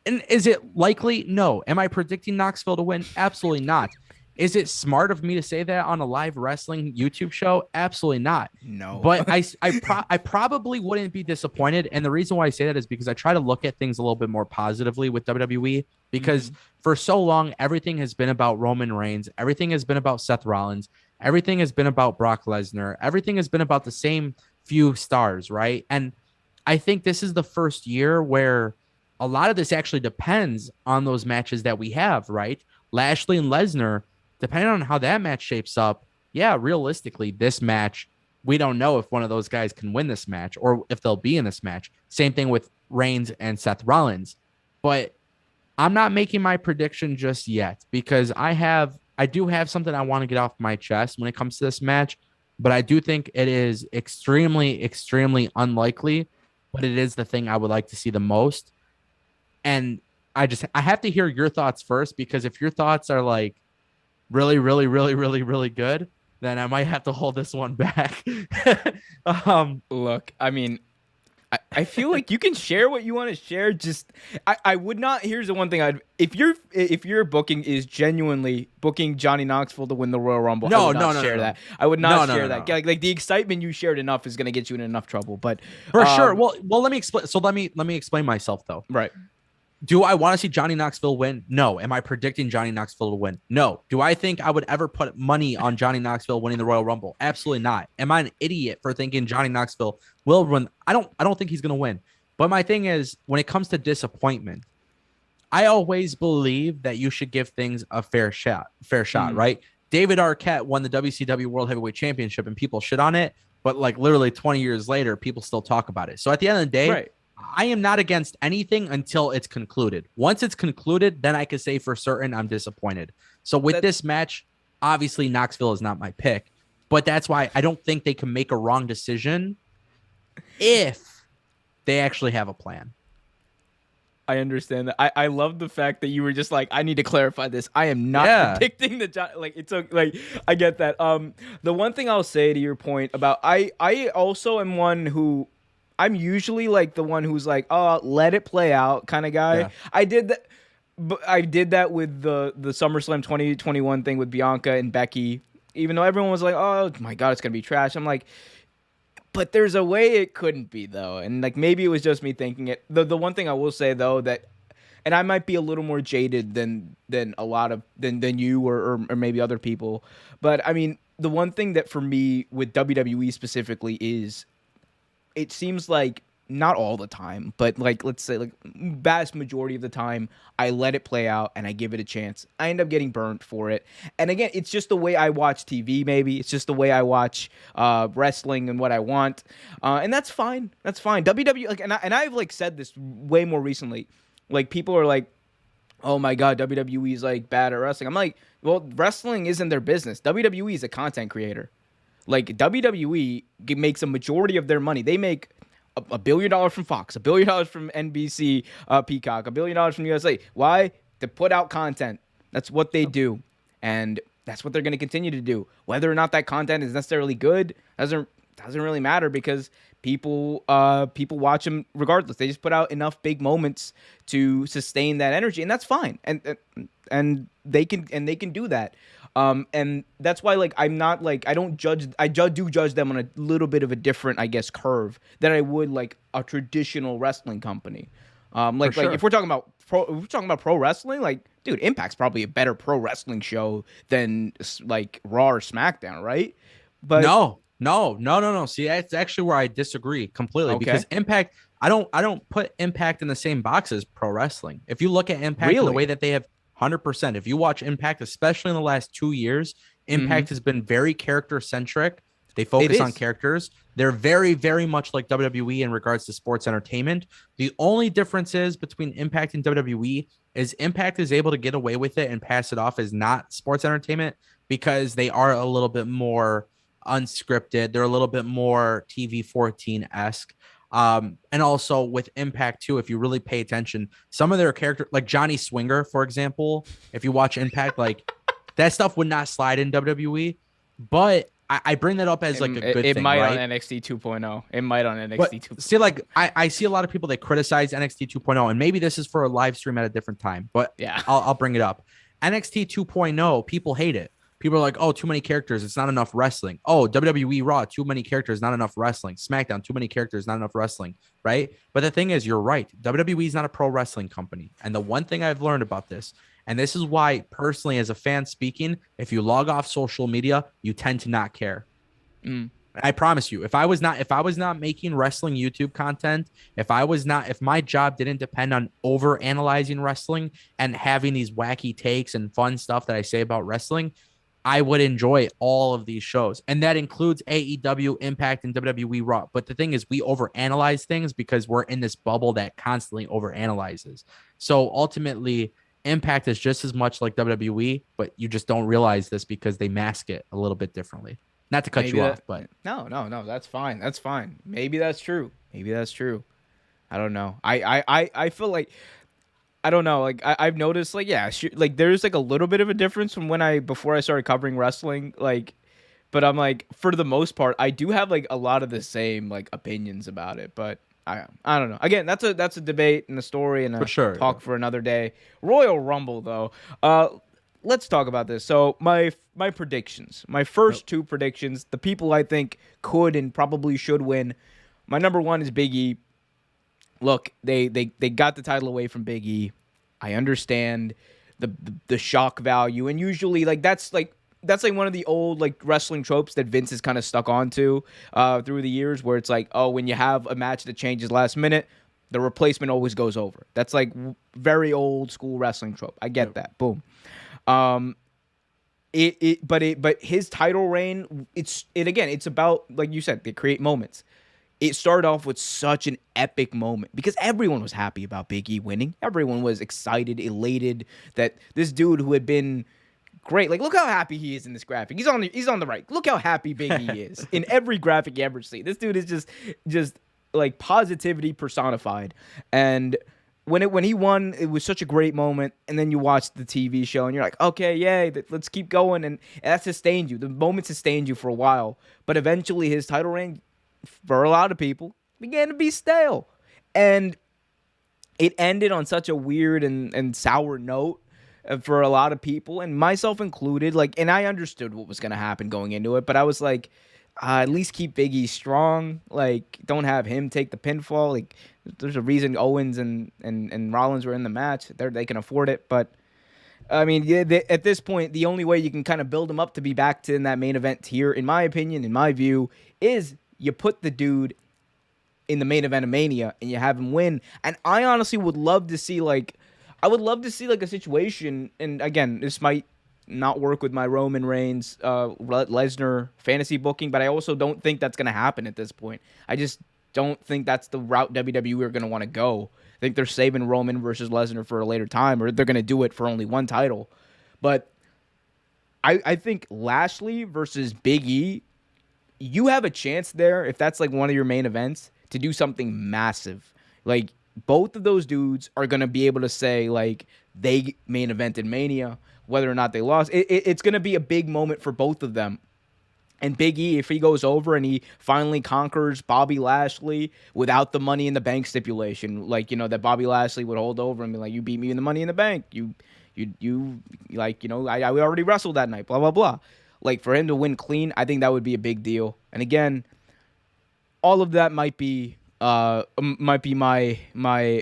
is it likely? No. Am I predicting Knoxville to win? Absolutely not. Is it smart of me to say that on a live wrestling YouTube show? Absolutely not. No. But I probably wouldn't be disappointed. And the reason why I say that is because I try to look at things a little bit more positively with WWE, because for so long, everything has been about Roman Reigns. Everything has been about Seth Rollins. Everything has been about Brock Lesnar. Everything has been about the same few stars, right? And I think this is the first year where a lot of this actually depends on those matches that we have, right? Lashley and Lesnar, depending on how that match shapes up, yeah, realistically, this match, we don't know if one of those guys can win this match or if they'll be in this match. Same thing with Reigns and Seth Rollins. But I'm not making my prediction just yet because I do have something I want to get off my chest when it comes to this match, but I do think it is extremely, extremely unlikely, but it is the thing I would like to see the most. And I have to hear your thoughts first, because if your thoughts are like really, really, really, really, really good, then I might have to hold this one back. Look, I mean, I feel like you can share what you want to share. Just I would not. Here's the one thing if your booking is genuinely booking Johnny Knoxville to win the Royal Rumble, I would not share that. I would not share that. Like the excitement you shared enough is going to get you in enough trouble. But for sure. Well, let me explain. So let me explain myself though. Right. Do I want to see Johnny Knoxville win? No. Am I predicting Johnny Knoxville to win? No. Do I think I would ever put money on Johnny Knoxville winning the Royal Rumble? Absolutely not. Am I an idiot for thinking Johnny Knoxville will win? I don't think he's going to win. But my thing is, when it comes to disappointment, I always believe that you should give things a fair shot, right? David Arquette won the WCW World Heavyweight Championship and people shit on it, but like literally 20 years later, people still talk about it. So at the end of the day, right. I am not against anything until it's concluded. Once it's concluded, then I can say for certain I'm disappointed. So with this match, obviously Knoxville is not my pick, but that's why I don't think they can make a wrong decision if they actually have a plan. I understand that. I love the fact that you were just like, I need to clarify this. I am not predicting the like it's like I get that. The one thing I'll say to your point about I also am one who I'm usually like the one who's like, oh, let it play out kind of guy. Yeah. I did that with the SummerSlam 2021 thing with Bianca and Becky, even though everyone was like, oh my God, it's going to be trash. I'm like, but there's a way it couldn't be though. And like, maybe it was just me thinking it. The one thing I will say though, that, and I might be a little more jaded than a lot of, than you or maybe other people. But I mean, the one thing that for me with WWE specifically is, it seems like not all the time, but like, let's say like vast majority of the time, I let it play out and I give it a chance. I end up getting burnt for it. And again, it's just the way I watch TV. Maybe it's just the way I watch wrestling and what I want. And that's fine. That's fine. WWE, like, and I've like said this way more recently, like people are like, oh my God, WWE is like bad at wrestling. I'm like, well, wrestling isn't their business. WWE is a content creator. Like WWE makes a majority of their money. They make $1 billion from Fox, $1 billion from NBC, Peacock, $1 billion from USA. Why? To put out content. That's what they do, and that's what they're going to continue to do. Whether or not that content is necessarily good doesn't really matter, because people watch them regardless. They just put out enough big moments to sustain that energy, and that's fine. And they can do that. And that's why, like, I'm not like, I don't judge. I do judge them on a little bit of a different, I guess, curve than I would like a traditional wrestling company. Like if we're talking about pro wrestling, like, dude, Impact's probably a better pro wrestling show than like Raw or SmackDown, right? But no. See, that's actually where I disagree completely, because Impact, I don't put Impact in the same box as pro wrestling. If you look at Impact in the way that they have 100%, if you watch Impact, especially in the last 2 years, Impact has been very character centric. They focus on characters. They're very, very much like WWE in regards to sports entertainment. The only difference is between Impact and WWE is Impact is able to get away with it and pass it off as not sports entertainment because they are a little bit more unscripted. They're a little bit more TV 14-esque. And also with Impact too, if you really pay attention, some of their characters, like Johnny Swinger, for example, if you watch Impact, like that stuff would not slide in WWE. But I bring that up as like a good thing. It might right? on NXT 2.0. It might on NXT 2.0. See, like I see a lot of people that criticize NXT 2.0, and maybe this is for a live stream at a different time. But yeah, I'll bring it up. NXT 2.0, people hate it. People are like, oh, too many characters. It's not enough wrestling. Oh, WWE Raw, too many characters, not enough wrestling. SmackDown, too many characters, not enough wrestling. Right. But the thing is, you're right. WWE is not a pro wrestling company. And the one thing I've learned about this, and this is why personally, as a fan speaking, if you log off social media, you tend to not care. I promise you, if I was not making wrestling YouTube content, if my job didn't depend on over analyzing wrestling and having these wacky takes and fun stuff that I say about wrestling, I would enjoy all of these shows. And that includes AEW, Impact, and WWE Raw. But the thing is, we overanalyze things because we're in this bubble that constantly overanalyzes. So ultimately, Impact is just as much like WWE, but you just don't realize this because they mask it a little bit differently. Not to cut you off, but no, that's fine. That's fine. Maybe that's true. I don't know. I feel like I don't know. Like I've noticed, like like there's like a little bit of a difference from before I started covering wrestling. Like, but I'm like for the most part, I do have like a lot of the same like opinions about it. But I don't know. Again, that's a debate and a story and a talk for another day. Royal Rumble though. Let's talk about this. So my predictions, my first two predictions, the people I think could and probably should win. My number one is Big E. Look, they got the title away from Big E. I understand the shock value, and usually that's one of the old like wrestling tropes that Vince has kind of stuck onto through the years, where it's like, oh, when you have a match that changes last minute, the replacement always goes over. That's like very old school wrestling trope. I get that. Boom. But his title reign, it's about, like you said, they create moments. It started off with such an epic moment because everyone was happy about Big E winning. Everyone was excited, elated that this dude who had been great, like look how happy he is in this graphic. He's on the right. Look how happy Big E is in every graphic you ever see. This dude is just like positivity personified. And when he won, it was such a great moment. And then you watch the TV show and you're like, okay, yay, let's keep going. And that sustained you. The moment sustained you for a while. But eventually his title reign, for a lot of people, began to be stale. And it ended on such a weird and sour note for a lot of people, and myself included. Like, and I understood what was going to happen going into it, but I was like, at least keep Big E strong. Like, don't have him take the pinfall. Like, there's a reason Owens and Rollins were in the match. They can afford it. But, I mean, at this point, the only way you can kind of build him up to be back to in that main event tier, in my opinion, in my view, is you put the dude in the main event of Mania and you have him win. And I honestly would love to see, like, a situation, and again, this might not work with my Roman Reigns, Lesnar fantasy booking, but I also don't think that's going to happen at this point. I just don't think that's the route WWE are going to want to go. I think they're saving Roman versus Lesnar for a later time, or they're going to do it for only one title. But I think Lashley versus Big E, you have a chance there, if that's like one of your main events, to do something massive. Like, both of those dudes are going to be able to say, like, they main evented Mania, whether or not they lost. It's going to be a big moment for both of them. And Big E, if he goes over and he finally conquers Bobby Lashley without the Money in the Bank stipulation, like, you know, that Bobby Lashley would hold over and be like, you beat me in the Money in the Bank. You like, you know, I already wrestled that night, blah, blah, blah. Like, for him to win clean, I think that would be a big deal. And again, all of that might be my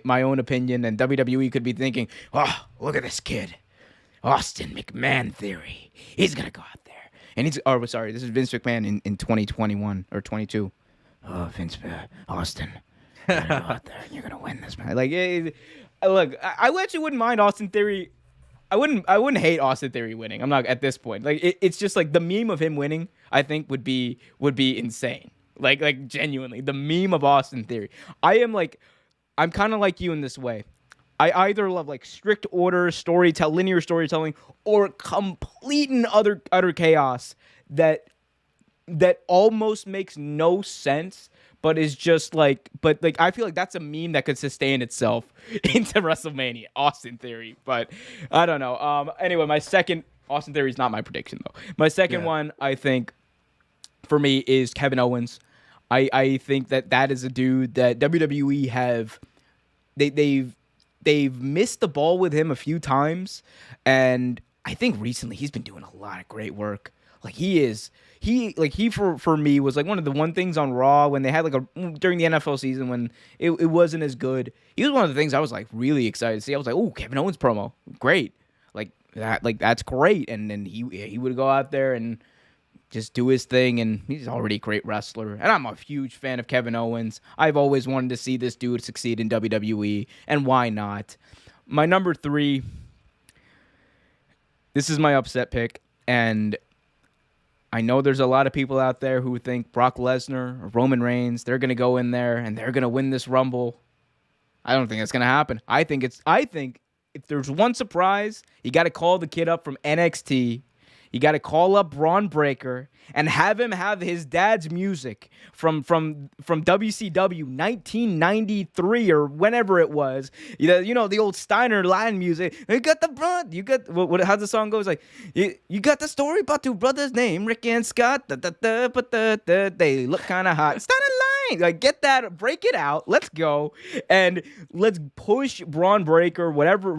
own opinion, and WWE could be thinking, oh, look at this kid, Austin McMahon theory. He's gonna go out there, and this is Vince McMahon in 2021 or 22. Oh, Vince, Austin, you're gonna go out there and you're gonna win this match. Like, look, I actually wouldn't mind Austin Theory. I wouldn't hate Austin Theory winning. I'm not at this point. Like, it's just like the meme of him winning, I think would be insane. Like genuinely, the meme of Austin Theory. I'm kind of like you in this way. I either love like strict order, linear storytelling, or complete and utter chaos that almost makes no sense, but is just like, I feel like that's a meme that could sustain itself into WrestleMania. Austin Theory, but I don't know. Anyway, my second Austin Theory is not my prediction though. My second one, I think, for me, is Kevin Owens. I think that is a dude that WWE they've they've missed the ball with him a few times, and I think recently he's been doing a lot of great work. Like he for me was like one of the one things on Raw when they had like during the NFL season when it wasn't as good. He was one of the things I was like really excited to see. I was like, oh, Kevin Owens promo, great, that's great. And then he would go out there and just do his thing, and he's already a great wrestler. And I'm a huge fan of Kevin Owens. I've always wanted to see this dude succeed in WWE, and why not? My number 3, this is my upset pick, and I know there's a lot of people out there who think Brock Lesnar or Roman Reigns, they're going to go in there and they're going to win this Rumble. I don't think that's going to happen. I think if there's one surprise, you got to call the kid up from NXT. You got to call up Braun Breaker and have him have his dad's music from WCW 1993 or whenever it was. You know the old Steiner line music. You got the Braun. You got how the song goes, like you got the story about 2 brothers named Rick and Scott. They look kind of hot. Steiner line. Like get that, break it out. Let's go and let's push Braun Breaker. Whatever.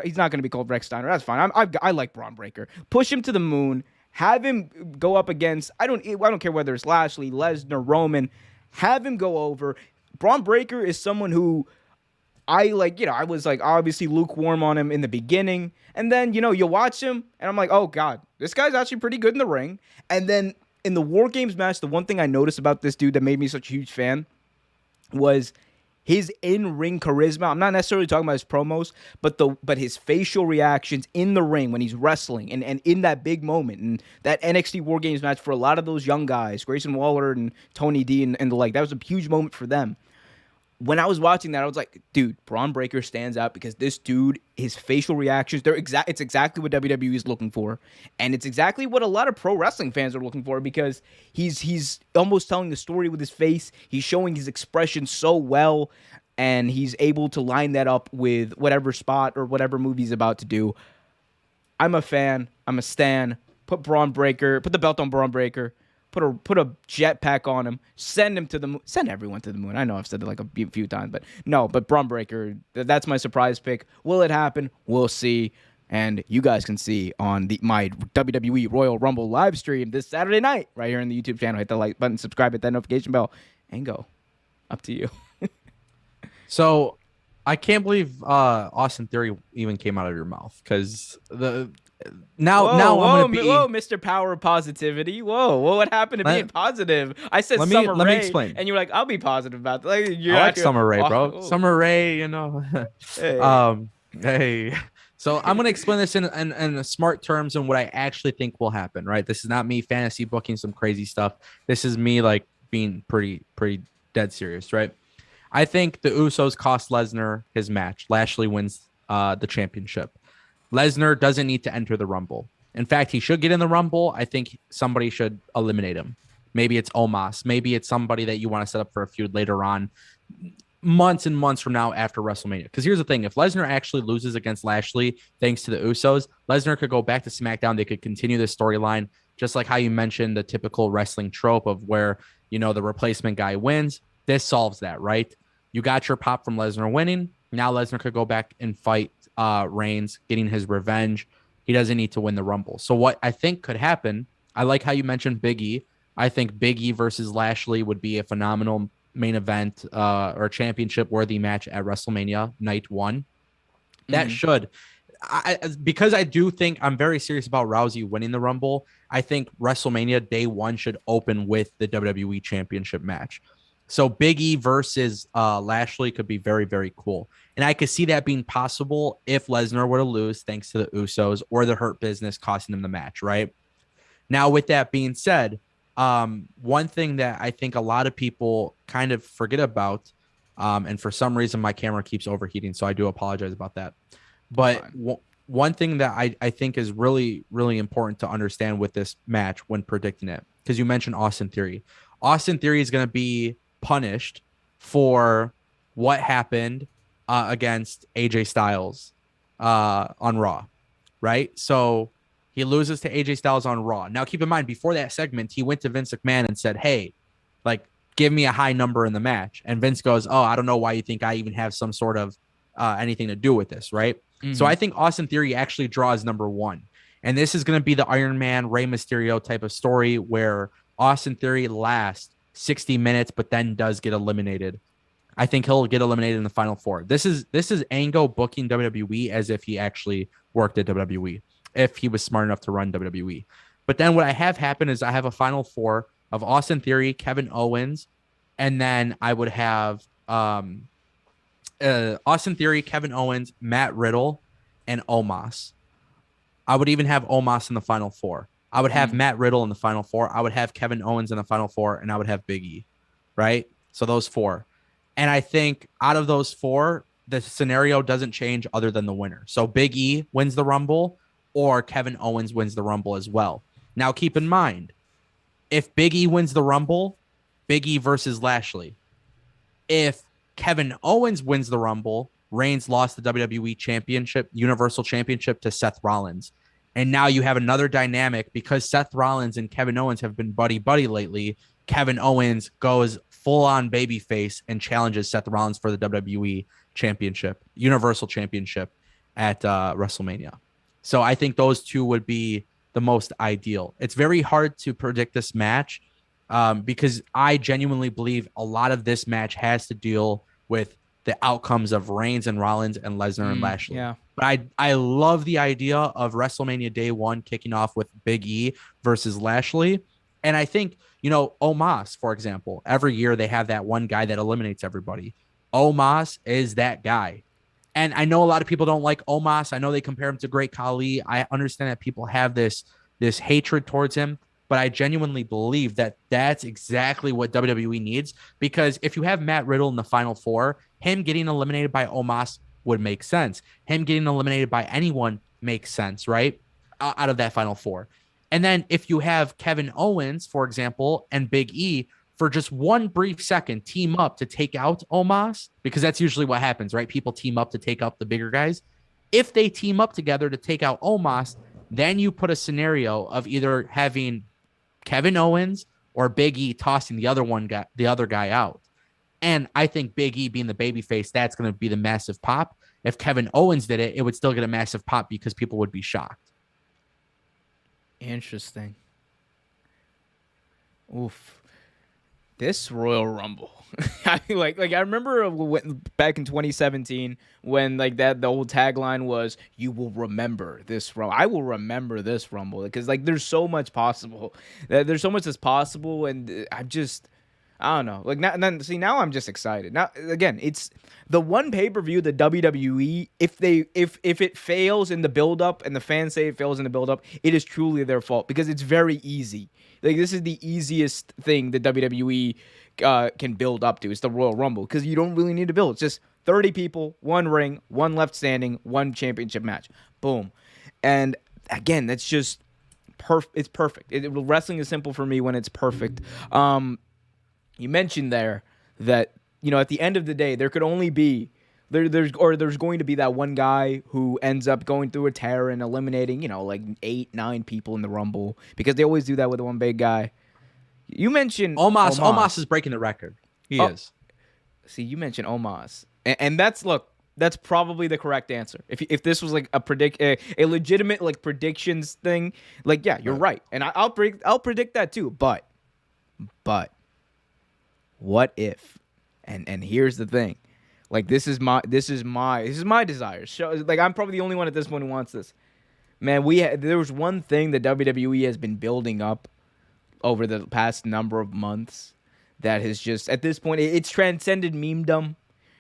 He's not going to be called Rex Steiner. That's fine. I like Braun Breaker. Push him to the moon. Have him go up against, I don't care whether it's Lashley, Lesnar, Roman. Have him go over. Braun Breaker is someone who I like, I was like obviously lukewarm on him in the beginning. And then, you watch him and I'm like, oh God, this guy's actually pretty good in the ring. And then in the War Games match, the one thing I noticed about this dude that made me such a huge fan was his in-ring charisma. I'm not necessarily talking about his promos, but his facial reactions in the ring when he's wrestling and in that big moment. And that NXT War Games match for a lot of those young guys, Grayson Waller and Tony D and the like, that was a huge moment for them. When I was watching that, I was like, dude, Braun Breaker stands out because this dude, his facial reactions, it's exactly what WWE is looking for. And it's exactly what a lot of pro wrestling fans are looking for because he's almost telling the story with his face. He's showing his expression so well, and he's able to line that up with whatever spot or whatever movie he's about to do. I'm a fan. I'm a stan. Put the belt on Braun Breaker. Put a jetpack on him, send him to the moon, send everyone to the moon. I know I've said it like a few times, but Braun Breaker, that's my surprise pick. Will it happen? We'll see. And you guys can see on my WWE Royal Rumble live stream this Saturday night right here on the YouTube channel. Hit the like button, subscribe, hit that notification bell, and go. Up to you. So I can't believe Austin Theory even came out of your mouth because now I'm gonna be Mr. Power of Positivity. What happened to being positive? I said Summer Rae, let me explain. And you're like, I'll be positive about that. I like Summer Rae, bro. Summer Rae, Hey. Hey. So I'm gonna explain this in smart terms and what I actually think will happen. Right? This is not me fantasy booking some crazy stuff. This is me like being pretty dead serious. Right? I think the Usos cost Lesnar his match. Lashley wins the championship. Lesnar doesn't need to enter the Rumble. In fact, he should get in the Rumble. I think somebody should eliminate him. Maybe it's Omos. Maybe it's somebody that you want to set up for a feud later on, months and months from now after WrestleMania. Because here's the thing. If Lesnar actually loses against Lashley, thanks to the Usos, Lesnar could go back to SmackDown. They could continue this storyline, just like how you mentioned the typical wrestling trope of where, the replacement guy wins. This solves that, right? You got your pop from Lesnar winning. Now Lesnar could go back and fight Reigns, getting his revenge. He doesn't need to win the Rumble. So what I think could happen, I like how you mentioned Big E. I think Big E versus Lashley would be a phenomenal main event or championship worthy match at WrestleMania night 1. That should, because I do think I'm very serious about Rousey winning the Rumble. I think WrestleMania day 1 should open with the WWE Championship match. So Big E versus Lashley could be very, very cool. And I could see that being possible if Lesnar were to lose thanks to the Usos or the Hurt Business costing him the match, right? Now, with that being said, one thing that I think a lot of people kind of forget about, and for some reason my camera keeps overheating, so I do apologize about that. But one thing that I think is really, really important to understand with this match when predicting it, because you mentioned Austin Theory. Austin Theory is going to be punished for what happened against AJ Styles on Raw, right? So he loses to AJ Styles on Raw. Now, keep in mind, before that segment, he went to Vince McMahon and said, hey, give me a high number in the match. And Vince goes, oh, I don't know why you think I even have some sort of anything to do with this, right? Mm-hmm. So I think Austin Theory actually draws number one. And this is going to be the Iron Man, Rey Mysterio type of story where Austin Theory lasts 60 minutes, but then does get eliminated. I think he'll get eliminated in the final four. This is Ango booking WWE as if he actually worked at WWE, if he was smart enough to run WWE. But then what I have happen is I have a final four of Austin Theory, Kevin Owens, and then I would have Austin Theory, Kevin Owens, Matt Riddle, and Omos. I would even have Omos in the final four. I would have Matt Riddle in the final four. I would have Kevin Owens in the final four, and I would have Big E, right? So those four. And I think out of those four, the scenario doesn't change other than the winner. So Big E wins the Rumble or Kevin Owens wins the Rumble as well. Now, keep in mind, if Big E wins the Rumble, Big E versus Lashley. If Kevin Owens wins the Rumble, Reigns lost the WWE Championship, Universal Championship to Seth Rollins. And now you have another dynamic because Seth Rollins and Kevin Owens have been buddy-buddy lately. Kevin Owens goes full-on babyface and challenges Seth Rollins for the WWE Championship, Universal Championship at WrestleMania. So I think those two would be the most ideal. It's very hard to predict this match because I genuinely believe a lot of this match has to deal with the outcomes of Reigns and Rollins and Lesnar and Lashley. Yeah. But I love the idea of WrestleMania Day 1 kicking off with Big E versus Lashley. And I think, Omos, for example, every year they have that one guy that eliminates everybody. Omos is that guy. And I know a lot of people don't like Omos. I know they compare him to Great Khali. I understand that people have this hatred towards him. But I genuinely believe that that's exactly what WWE needs, because if you have Matt Riddle in the final four, him getting eliminated by Omos would make sense. Him getting eliminated by anyone makes sense, right? Out of that final four. And then if you have Kevin Owens, for example, and Big E for just one brief second team up to take out Omos, because that's usually what happens, right? People team up to take up the bigger guys. If they team up together to take out Omos, then you put a scenario of either having Kevin Owens or Big E tossing the other guy out. And I think Big E being the babyface, that's going to be the massive pop. If Kevin Owens did it, it would still get a massive pop because people would be shocked. Interesting. Oof. This Royal Rumble. I remember back in 2017 when the old tagline was, "You will remember this Rumble." I will remember this Rumble because there's so much possible. There's so much that's possible, and I don't know. Now I'm just excited. Now again, it's the one pay-per-view that WWE, if it fails in the build-up and the fans say it fails in the build-up, it is truly their fault because it's very easy. This is the easiest thing that WWE can build up to. It's the Royal Rumble because you don't really need to build. It's just 30 people, one ring, one left standing, one championship match. Boom. And again, that's just perfect. It's perfect. Wrestling is simple for me when it's perfect. You mentioned there that, at the end of the day, there could only be there's going to be that one guy who ends up going through a tear and eliminating, 8, 9 people in the Rumble because they always do that with the one big guy. You mentioned Omos. Omos is breaking the record. He is. See, you mentioned Omos, and that's probably the correct answer. If this was a legitimate predictions thing, yeah, you're right, and I'll predict that too. But what if? And here's the thing. This is my desire. So, I'm probably the only one at this point who wants this. Man, there was one thing that WWE has been building up over the past number of months that has just, at this point, it's transcended memedom.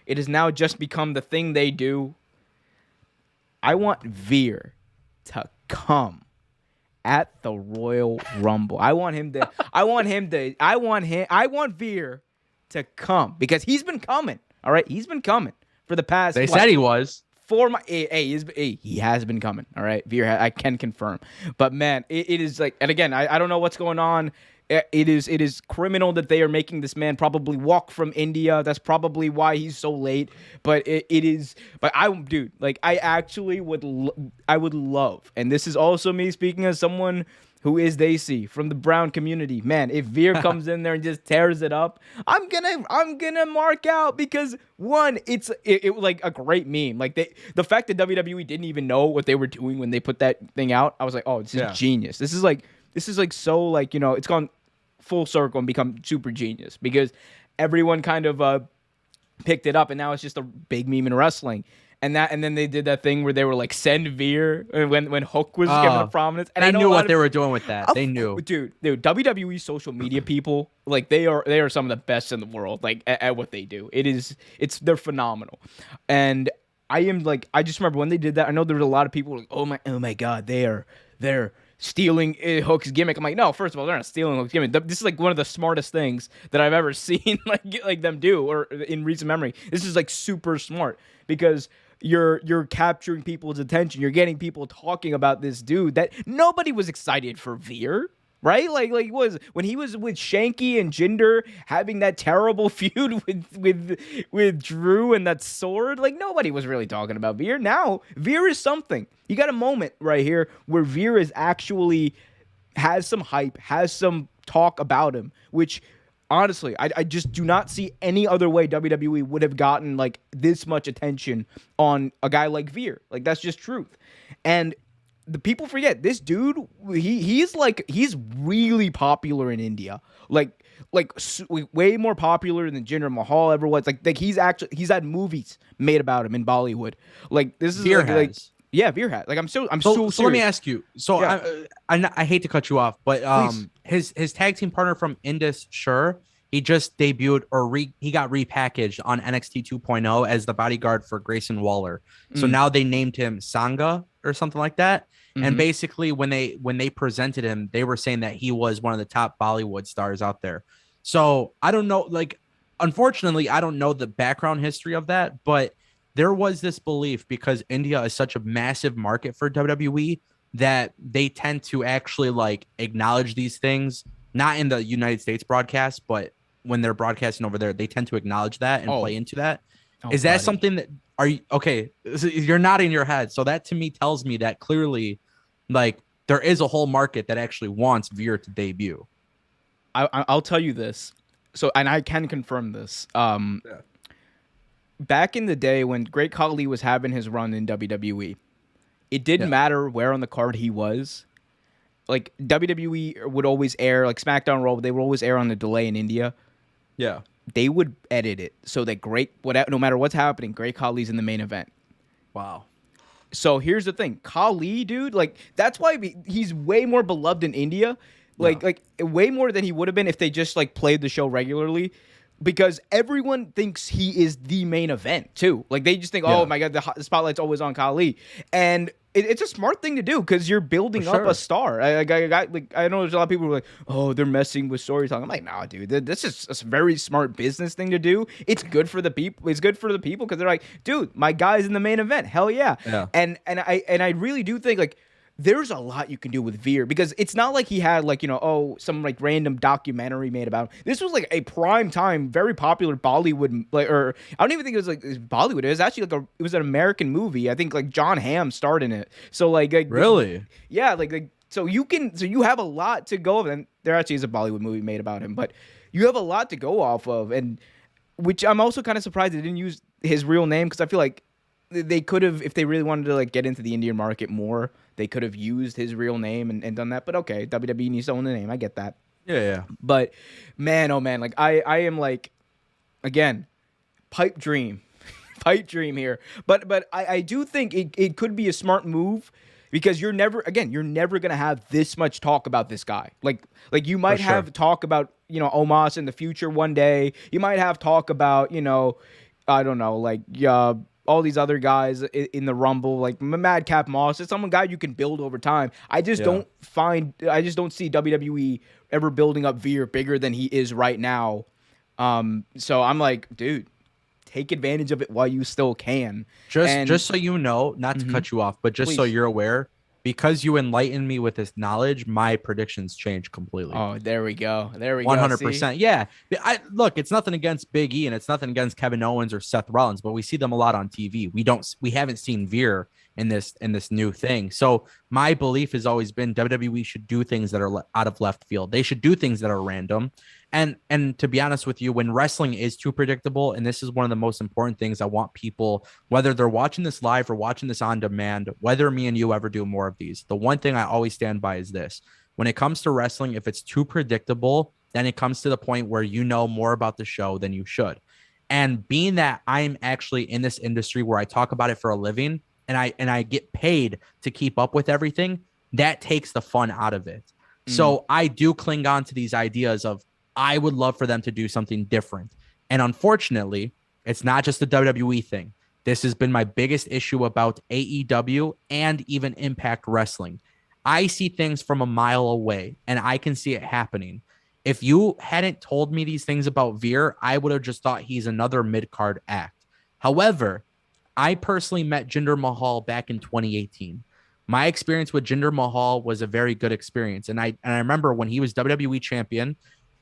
It has now just become the thing they do. I want Veer to come at the Royal Rumble. I want Veer to come because he's been coming. All right, he's been coming for the past. They said he was. He has been coming. All right, Veer, I can confirm. But man, it is and again, I don't know what's going on. It is criminal that they are making this man probably walk from India. That's probably why he's so late. But it is. But I actually would. I would love, and this is also me speaking as someone who is Daisy from the Brown community. Man, if Veer comes in there and just tears it up, I'm gonna mark out because one, it was like a great meme. Like the fact that WWE didn't even know what they were doing when they put that thing out, I was like, oh, this is genius. This is like so like, you know, it's gone full circle and become super genius because everyone kind of picked it up and now it's just a big meme in wrestling. And then they did that thing where they were like send Veer when Hook was given a prominence. And they I know knew what they were doing with that. They knew, dude. WWE social media people, like they are some of the best in the world. Like at what they do, they're phenomenal. And I just remember when they did that. I know there was a lot of people like, oh my god, they're stealing Hook's gimmick. I'm like, no, first of all, they're not stealing Hook's gimmick. This is like one of the smartest things that I've ever seen like them do or in recent memory. This is like super smart because you're capturing people's attention. You're getting people talking about this dude that nobody was excited for Veer, right? Like when he was with Shanky and Jinder having that terrible feud with Drew and that sword. Like nobody was really talking about Veer. Now Veer is something. You got a moment right here where Veer is actually has some hype, has some talk about him, which honestly, I just do not see any other way WWE would have gotten like this much attention on a guy like Veer. Like that's just truth. And the people forget this dude. He's really popular in India. Like way more popular than Jinder Mahal ever was. Like he's had movies made about him in Bollywood. Like this is Veer like has. Yeah, Veer hat. Like I'm so So let me ask you. So yeah. I hate to cut you off, but his tag team partner from Indus, sure, he just debuted he got repackaged on NXT 2.0 as the bodyguard for Grayson Waller. So now they named him Sangha or something like that. And basically when they presented him, they were saying that he was one of the top Bollywood stars out there. So I don't know, like unfortunately, I don't know the background history of that, but there was this belief because India is such a massive market for WWE that they tend to actually like acknowledge these things, not in the United States broadcast, but when they're broadcasting over there, they tend to acknowledge that and play into that. Is that something that are you okay? You're nodding your head. So that to me tells me that clearly like there is a whole market that actually wants Veer to debut. I'll tell you this. So, and I can confirm this. Back in the day when Great Khali was having his run in WWE, it didn't matter where on the card he was. Like WWE would always air, like SmackDown Raw, they would always air on the delay in India. Yeah. They would edit it so that no matter what's happening, Great Khali's in the main event. Wow. So here's the thing. Khali, dude, like that's why he's way more beloved in India. Like way more than he would have been if they just like played the show regularly. Because everyone thinks he is the main event too. Like they just think, oh my god, the spotlight's always on Khali, and it's a smart thing to do because you're building up a star. I know there's a lot of people who are like, oh, they're messing with storytelling. I'm like, nah, dude, this is a very smart business thing to do. It's good for the people. It's good for the people because they're like, dude, my guy's in the main event. Hell yeah. And I really do think like. There's a lot you can do with Veer because it's not like he had like, you know, some like random documentary made about him. This was like a prime time, very popular Bollywood, like, or I don't even think it was like Bollywood. It was actually like it was an American movie. I think like John Hamm starred in it. So like really, yeah, like so you have a lot to go off. And there actually is a Bollywood movie made about him, but you have a lot to go off of, and which I'm also kind of surprised they didn't use his real name because I feel like they could have, if they really wanted to like get into the Indian market more, they could have used his real name and done that. But okay, WWE needs to own the name. I get that. Yeah. But man, oh man, like I am like, again, pipe dream here. But I do think it could be a smart move because you're never gonna have this much talk about this guy. Like you might have talk about, you know, Omos in the future one day. You might have talk about, you know, I don't know, like all these other guys in the Rumble, like Madcap Moss. It's some guy you can build over time. I just don't see WWE ever building up Veer bigger than he is right now. So I'm like, dude, take advantage of it while you still can. Just so you know, not to cut you off, but just so you're aware, because you enlightened me with this knowledge, my predictions changed completely. Oh, there we go. 100%. Yeah. Look, it's nothing against Big E and it's nothing against Kevin Owens or Seth Rollins, but we see them a lot on TV. We haven't seen Veer in this new thing. So my belief has always been WWE should do things that are out of left field. They should do things that are random. And to be honest with you, when wrestling is too predictable, and this is one of the most important things I want people, whether they're watching this live or watching this on demand, whether me and you ever do more of these, the one thing I always stand by is this. When it comes to wrestling, if it's too predictable, then it comes to the point where you know more about the show than you should. And being that I'm actually in this industry where I talk about it for a living and I get paid to keep up with everything, that takes the fun out of it. So I do cling on to these ideas of I would love for them to do something different. And unfortunately, it's not just a WWE thing. This has been my biggest issue about AEW and even Impact Wrestling. I see things from a mile away and I can see it happening. If you hadn't told me these things about Veer, I would have just thought he's another mid-card act. However, I personally met Jinder Mahal back in 2018. My experience with Jinder Mahal was a very good experience. And I remember when he was WWE champion,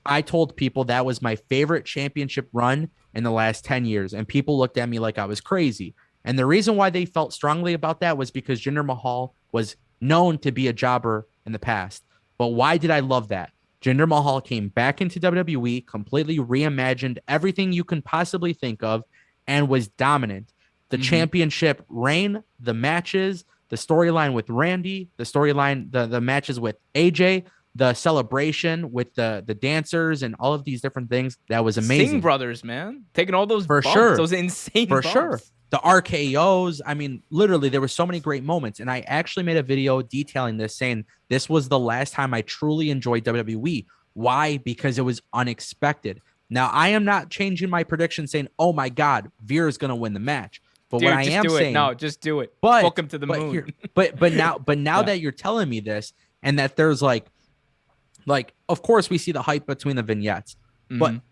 I told people that was my favorite championship run in the last 10 years. And people looked at me like I was crazy. And the reason why they felt strongly about that was because Jinder Mahal was known to be a jobber in the past. But why did I love that? Jinder Mahal came back into WWE, completely reimagined everything you can possibly think of, and was dominant. The championship reign, the matches, the storyline with Randy, the matches with AJ, the celebration with the dancers and all of these different things, that was amazing. Singh brothers, man, taking all those for bumps, sure, those insane for bumps. sure. The RKOs, I mean, literally, there were so many great moments. And I actually made a video detailing this, saying this was the last time I truly enjoyed WWE. Why? Because it was unexpected. Now, I am not changing my prediction saying, oh my God, Veer is going to win the match. But Dude, what I am saying, no, just do it. But book him to the moon. but now that you're telling me this, and that there's like, of course we see the hype between the vignettes, but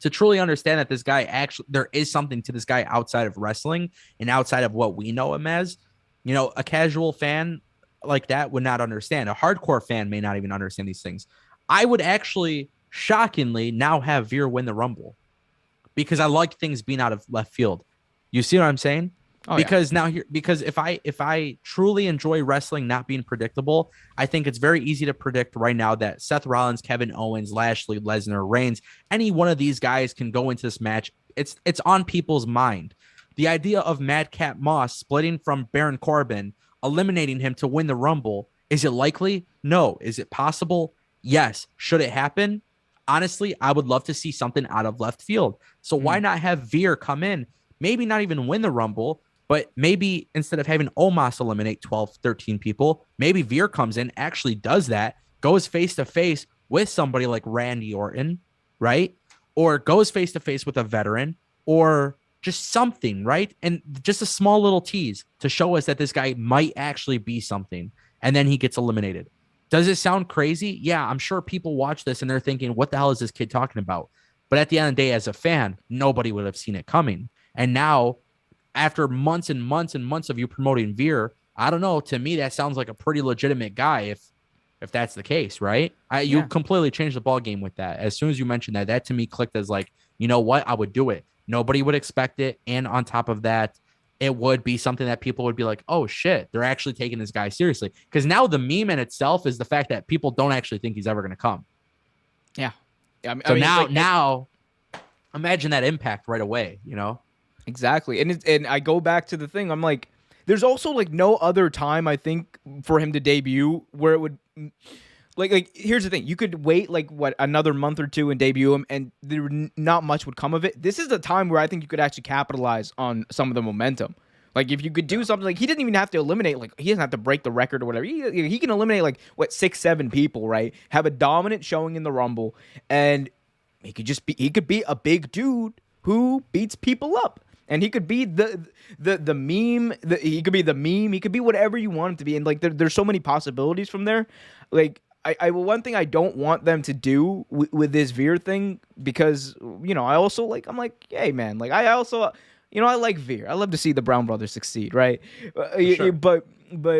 to truly understand that this guy actually, there is something to this guy outside of wrestling and outside of what we know him as, you know, a casual fan like that would not understand. A hardcore fan may not even understand these things. I would actually, shockingly, now have Veer win the Rumble because I like things being out of left field. You see what I'm saying? Oh, because if I truly enjoy wrestling not being predictable, I think it's very easy to predict right now that Seth Rollins, Kevin Owens, Lashley, Lesnar, Reigns, any one of these guys can go into this match. It's on people's mind. The idea of Madcap Moss splitting from Baron Corbin, eliminating him to win the Rumble, is it likely? No. Is it possible? Yes. Should it happen? Honestly, I would love to see something out of left field. So why not have Veer come in, maybe not even win the Rumble, but maybe instead of having Omos eliminate 12, 13 people, maybe Veer comes in, actually does that, goes face-to-face with somebody like Randy Orton, right? Or goes face-to-face with a veteran, or just something, right? And just a small little tease to show us that this guy might actually be something, and then he gets eliminated. Does it sound crazy? Yeah, I'm sure people watch this and they're thinking, what the hell is this kid talking about? But at the end of the day, as a fan, nobody would have seen it coming. And now, after months and months and months of you promoting Veer, I don't know, to me, that sounds like a pretty legitimate guy if that's the case, right? You completely changed the ball game with that. As soon as you mentioned that, that to me clicked as like, you know what? I would do it. Nobody would expect it. And on top of that, it would be something that people would be like, oh shit, they're actually taking this guy seriously. Because now the meme in itself is the fact that people don't actually think he's ever going to come. Yeah. Now imagine that impact right away, you know? Exactly. And I go back to the thing. I'm like, there's also like no other time I think for him to debut where it would like here's the thing. You could wait like another month or two and debut him and not much would come of it. This is the time where I think you could actually capitalize on some of the momentum. Like if you could do something like he didn't even have to eliminate, like he doesn't have to break the record or whatever. He can eliminate like 6, 7 people, right? Have a dominant showing in the Rumble, and he could be a big dude who beats people up. And he could be the meme. He could be the meme. He could be whatever you want him to be. And like there's so many possibilities from there. Like one thing I don't want them to do with this Veer thing, because you know I'm like, hey man, like I also I like Veer. I love to see the Brown brothers succeed, right? Sure. But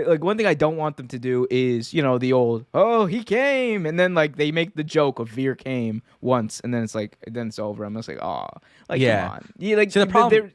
like one thing I don't want them to do is the old, oh, he came, and then like they make the joke of Veer came once and then it's over. I'm just like, oh, like come on. See, the problem,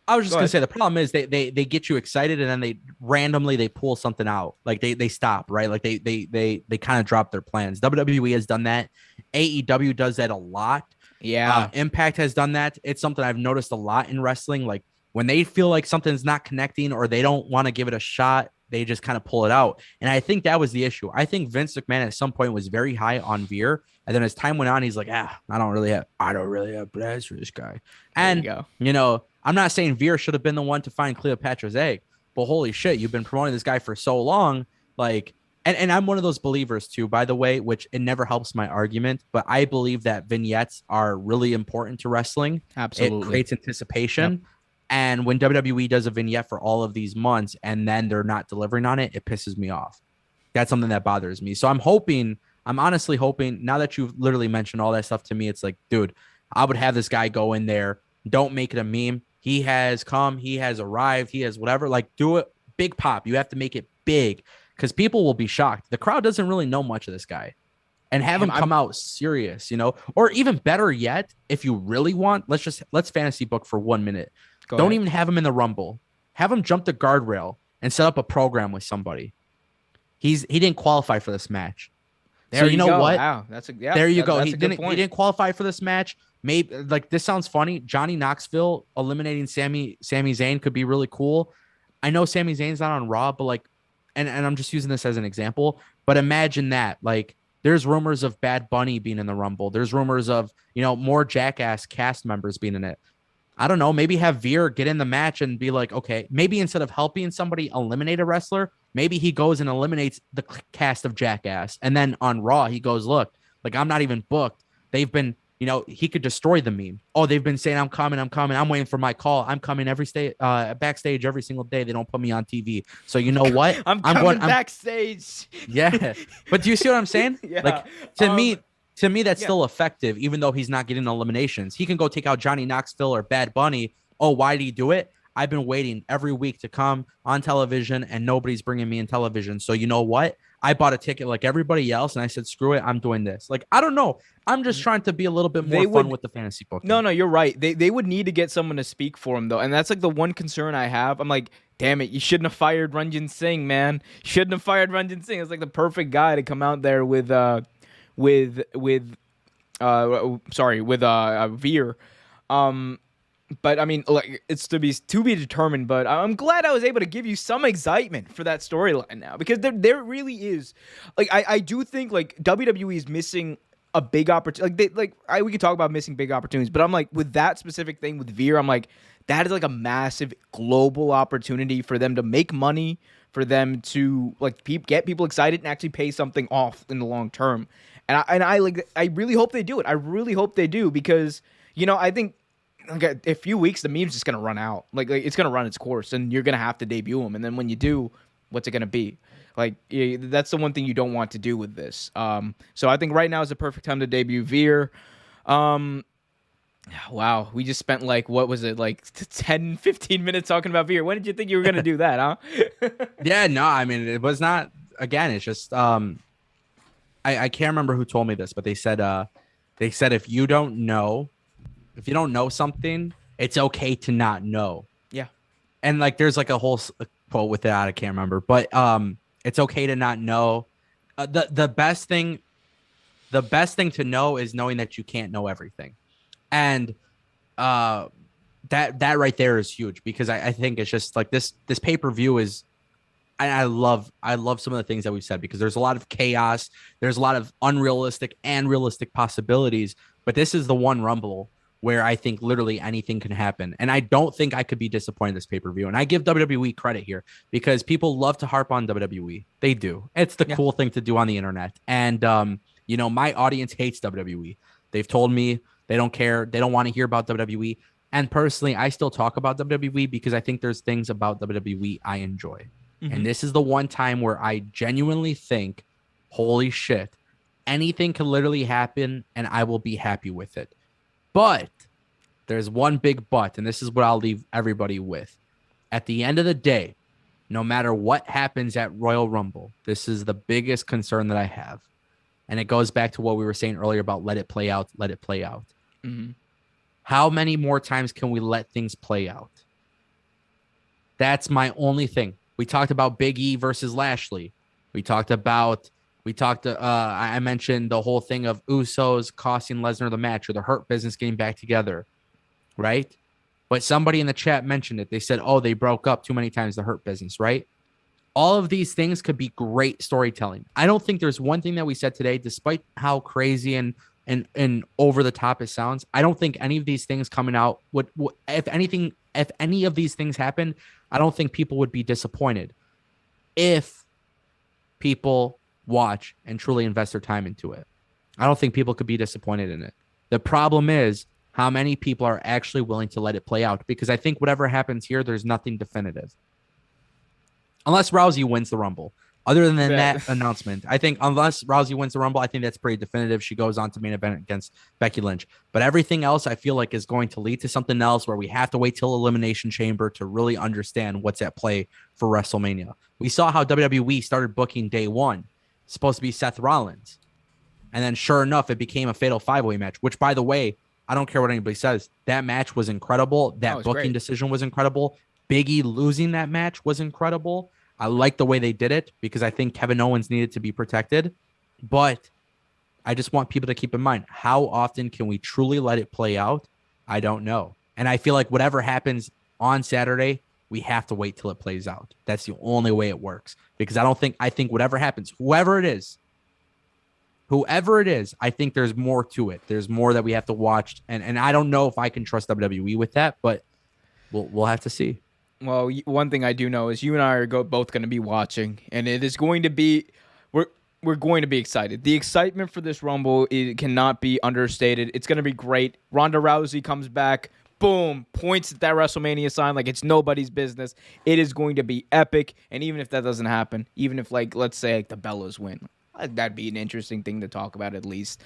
I was just Go gonna ahead. say the problem is they get you excited and then they randomly pull something out. Like they stop, right? Like they kind of drop their plans. WWE has done that. AEW does that a lot. Yeah. Impact has done that. It's something I've noticed a lot in wrestling. Like when they feel like something's not connecting or they don't want to give it a shot, they just kind of pull it out. And I think that was the issue. I think Vince McMahon at some point was very high on Veer. And then as time went on, he's like, I don't really have plans for this guy. There you And, go. I'm not saying Veer should have been the one to find Cleopatra's egg, but holy shit, you've been promoting this guy for so long. Like, and I'm one of those believers too, by the way, which it never helps my argument, but I believe that vignettes are really important to wrestling. Absolutely. It creates anticipation. Yep. And when WWE does a vignette for all of these months and then they're not delivering on it, it pisses me off. That's something that bothers me. So I'm honestly hoping, now that you've literally mentioned all that stuff to me, it's like, dude, I would have this guy go in there. Don't make it a meme. He has come, he has arrived, he has whatever. Like, do it big pop. You have to make it big because people will be shocked. The crowd doesn't really know much of this guy. And have him come out serious, or even better yet, if you really want, let's fantasy book for 1 minute. Don't even have him in the Rumble. Have him jump the guardrail and set up a program with somebody. He didn't qualify for this match. There, you know what? Wow, there you go. He didn't qualify for this match. Maybe like this sounds funny. Johnny Knoxville eliminating Sami Zayn could be really cool. I know Sami Zayn's not on Raw, but like, and I'm just using this as an example. But imagine that, like, there's rumors of Bad Bunny being in the Rumble. There's rumors of more Jackass cast members being in it. I don't know. Maybe have Veer get in the match and be like, okay, maybe instead of helping somebody eliminate a wrestler, maybe he goes and eliminates the cast of Jackass. And then on Raw, he goes, look, like, I'm not even booked. They've been, he could destroy the meme. Oh, they've been saying, I'm coming. I'm waiting for my call. I'm coming backstage every single day. They don't put me on TV. So you know what? I'm going backstage. Yeah. But do you see what I'm saying? Yeah. Like, to me, that's still effective, even though he's not getting eliminations. He can go take out Johnny Knoxville or Bad Bunny. Oh, why did he do it? I've been waiting every week to come on television, and nobody's bringing me in television. So you know what? I bought a ticket like everybody else, and I said, screw it, I'm doing this. Like, I don't know. I'm just trying to be a little bit more fun with the fantasy book. No, you're right. They would need to get someone to speak for him, though. And that's like the one concern I have. I'm like, damn it, you shouldn't have fired Ranjin Singh, man. Shouldn't have fired Ranjin Singh. It's like the perfect guy to come out there with Veer. But I mean, like, it's to be determined. But I'm glad I was able to give you some excitement for that storyline now, because there really is, like, I do think like WWE is missing a big opportunity. We could talk about missing big opportunities, but I'm like, with that specific thing with Veer, I'm like, that is like a massive global opportunity for them to make money, for them to like get people excited and actually pay something off in the long term. And I really hope they do it. I really hope they do, because I think, like, a few weeks the meme's just gonna run out. Like it's gonna run its course, and you're gonna have to debut him. And then when you do, what's it gonna be? Like, that's the one thing you don't want to do with this. So I think right now is the perfect time to debut Veer. Wow, we just spent like, what was it, like 10, 15 minutes talking about Veer. When did you think you were gonna do that, huh? Yeah, no, I mean, it was not. Again, it's just I can't remember who told me this, but they said if you don't know something, it's okay to not know. Yeah. And like, there's like a whole quote with that. I can't remember, but it's okay to not know. The best thing to know is knowing that you can't know everything. And that right there is huge, because I think it's just like this pay-per-view is, and I love some of the things that we've said, because there's a lot of chaos. There's a lot of unrealistic and realistic possibilities, but this is the one Rumble where I think literally anything can happen. And I don't think I could be disappointed in this pay-per-view. And I give WWE credit here, because people love to harp on WWE. They do. It's the cool thing to do on the internet. And, my audience hates WWE. They've told me they don't care. They don't want to hear about WWE. And personally, I still talk about WWE because I think there's things about WWE I enjoy. Mm-hmm. And this is the one time where I genuinely think, holy shit, anything can literally happen and I will be happy with it. But there's one big but, and this is what I'll leave everybody with. At the end of the day, no matter what happens at Royal Rumble, this is the biggest concern that I have. And it goes back to what we were saying earlier about let it play out, let it play out. Mm-hmm. How many more times can we let things play out? That's my only thing. We talked about Big E versus Lashley. I mentioned the whole thing of Usos costing Lesnar the match, or the Hurt Business getting back together, right? But somebody in the chat mentioned it. They said, oh, they broke up too many times, the Hurt Business, right? All of these things could be great storytelling. I don't think there's one thing that we said today, despite how crazy and over the top it sounds. I don't think any of these things coming out would if anything, if any of these things happen, I don't think people would be disappointed if people watch and truly invest their time into it. I don't think people could be disappointed in it. The problem is how many people are actually willing to let it play out, because I think whatever happens here, there's nothing definitive. Unless Rousey wins the Rumble. Other than that announcement, I think unless Rousey wins the Rumble, I think that's pretty definitive. She goes on to main event against Becky Lynch. But everything else, I feel like, is going to lead to something else where we have to wait till Elimination Chamber to really understand what's at play for WrestleMania. We saw how WWE started booking day one. It's supposed to be Seth Rollins. And then sure enough, it became a fatal five-way match, which, by the way, I don't care what anybody says. That match was incredible. That booking decision was incredible. Big E losing that match was incredible. I like the way they did it because I think Kevin Owens needed to be protected. But I just want people to keep in mind, how often can we truly let it play out? I don't know. And I feel like whatever happens on Saturday, we have to wait till it plays out. That's the only way it works. Because I think whatever happens, whoever it is, I think there's more to it. There's more that we have to watch. And I don't know if I can trust WWE with that, but we'll have to see. Well, one thing I do know is you and I are both going to be watching, and it is going to be we're going to be excited. The excitement for this Rumble cannot be understated. It's going to be great. Ronda Rousey comes back, boom, points at that WrestleMania sign like it's nobody's business. It is going to be epic, and even if that doesn't happen, even if, like, let's say, like, the Bellas win, that'd be an interesting thing to talk about at least.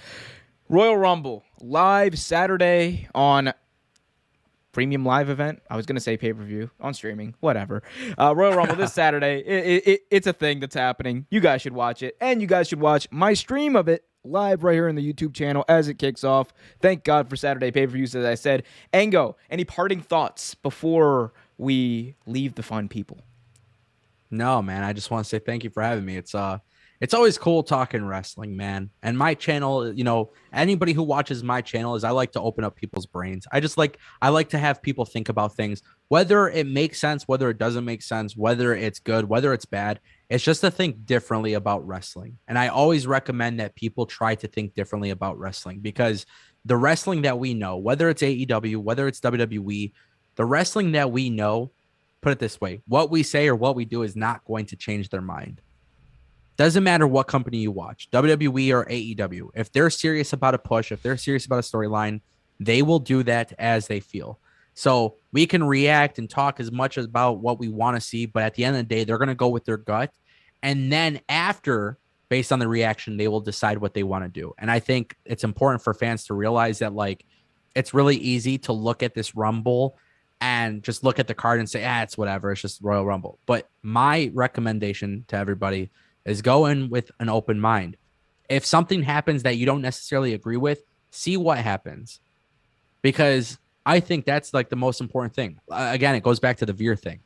Royal Rumble, live Saturday on Premium Live event. I was going to say pay-per-view on streaming, whatever. Royal Rumble this Saturday. It's a thing that's happening. You guys should watch it, and you guys should watch my stream of it live right here in the YouTube channel as it kicks off. Thank God for Saturday pay-per-views, as I said. Engo, any parting thoughts before we leave the fun people? No, man. I just want to say thank you for having me. It's always cool talking wrestling, man. And my channel, you know, anybody who watches my channel, is I like to open up people's brains. I like to have people think about things, whether it makes sense, whether it doesn't make sense, whether it's good, whether it's bad. It's just to think differently about wrestling. And I always recommend that people try to think differently about wrestling, because the wrestling that we know, whether it's AEW, whether it's WWE, the wrestling that we know, put it this way, what we say or what we do is not going to change their mind. Doesn't matter what company you watch, WWE or AEW. If they're serious about a push, if they're serious about a storyline, they will do that as they feel. So we can react and talk as much about what we want to see, but at the end of the day, they're going to go with their gut. And then after, based on the reaction, they will decide what they want to do. And I think it's important for fans to realize that, like, it's really easy to look at this Rumble and just look at the card and say, it's whatever. It's just Royal Rumble. But my recommendation to everybody is go in with an open mind. If something happens that you don't necessarily agree with, see what happens. Because I think that's, like, the most important thing. Again, it goes back to the Veer thing.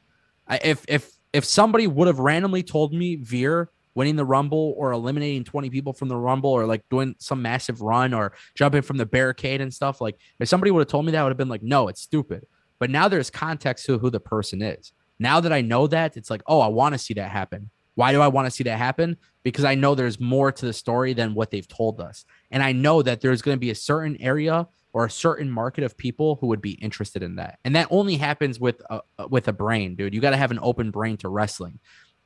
If somebody would have randomly told me Veer winning the Rumble or eliminating 20 people from the Rumble or, like, doing some massive run or jumping from the barricade and stuff, like, if somebody would have told me that, I would have been like, no, it's stupid. But now there's context to who the person is. Now that I know that, it's like, oh, I want to see that happen. Why do I want to see that happen? Because I know there's more to the story than what they've told us. And I know that there's going to be a certain area or a certain market of people who would be interested in that. And that only happens with a brain, dude. You got to have an open brain to wrestling.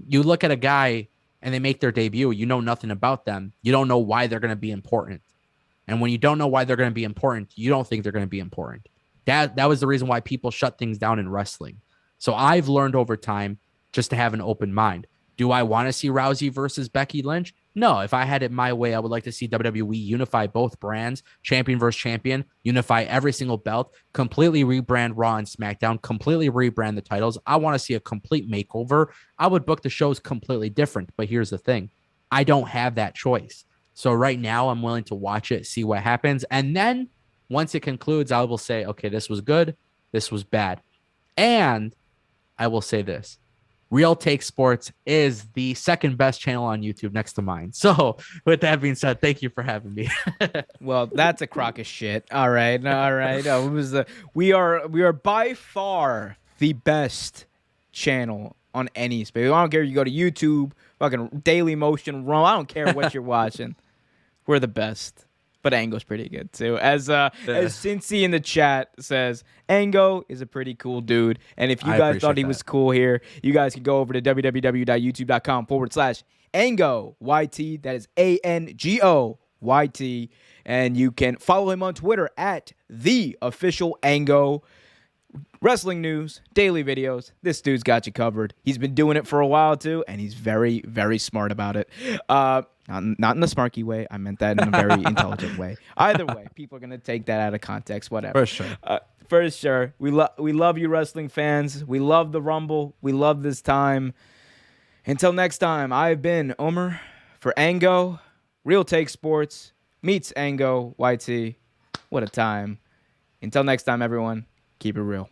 You look at a guy and they make their debut. You know nothing about them. You don't know why they're going to be important. And when you don't know why they're going to be important, you don't think they're going to be important. That was the reason why people shut things down in wrestling. So I've learned over time just to have an open mind. Do I want to see Rousey versus Becky Lynch? No. If I had it my way, I would like to see WWE unify both brands, champion versus champion, unify every single belt, completely rebrand Raw and SmackDown, completely rebrand the titles. I want to see a complete makeover. I would book the shows completely different. But here's the thing. I don't have that choice. So right now I'm willing to watch it, see what happens. And then once it concludes, I will say, okay, this was good. This was bad. And I will say this. Real Take Sports is the second best channel on YouTube next to mine. So with that being said, thank you for having me. Well, that's a crock of shit. All right. It was we are by far the best channel on any space. I don't care if you go to YouTube, fucking Daily Motion, Rumble. I don't care what you're watching. We're the best. But Ango's pretty good too. As Cincy in the chat says, Ango is a pretty cool dude. And if you guys thought he was cool here, you guys can go over to www.youtube.com/AngoYT. That is ANGOYT. And you can follow him on Twitter at @theofficialango. Wrestling news, daily videos. This dude's got you covered. He's been doing it for a while too, and he's very, very smart about it. Not in the smarky way. I meant that in a very intelligent way. Either way, people are gonna take that out of context. Whatever. For sure. For sure. We love you, wrestling fans. We love the Rumble. We love this time. Until next time, I've been Omer for Ango. Real Take Sports meets Ango YT. What a time. Until next time, everyone. Keep it real.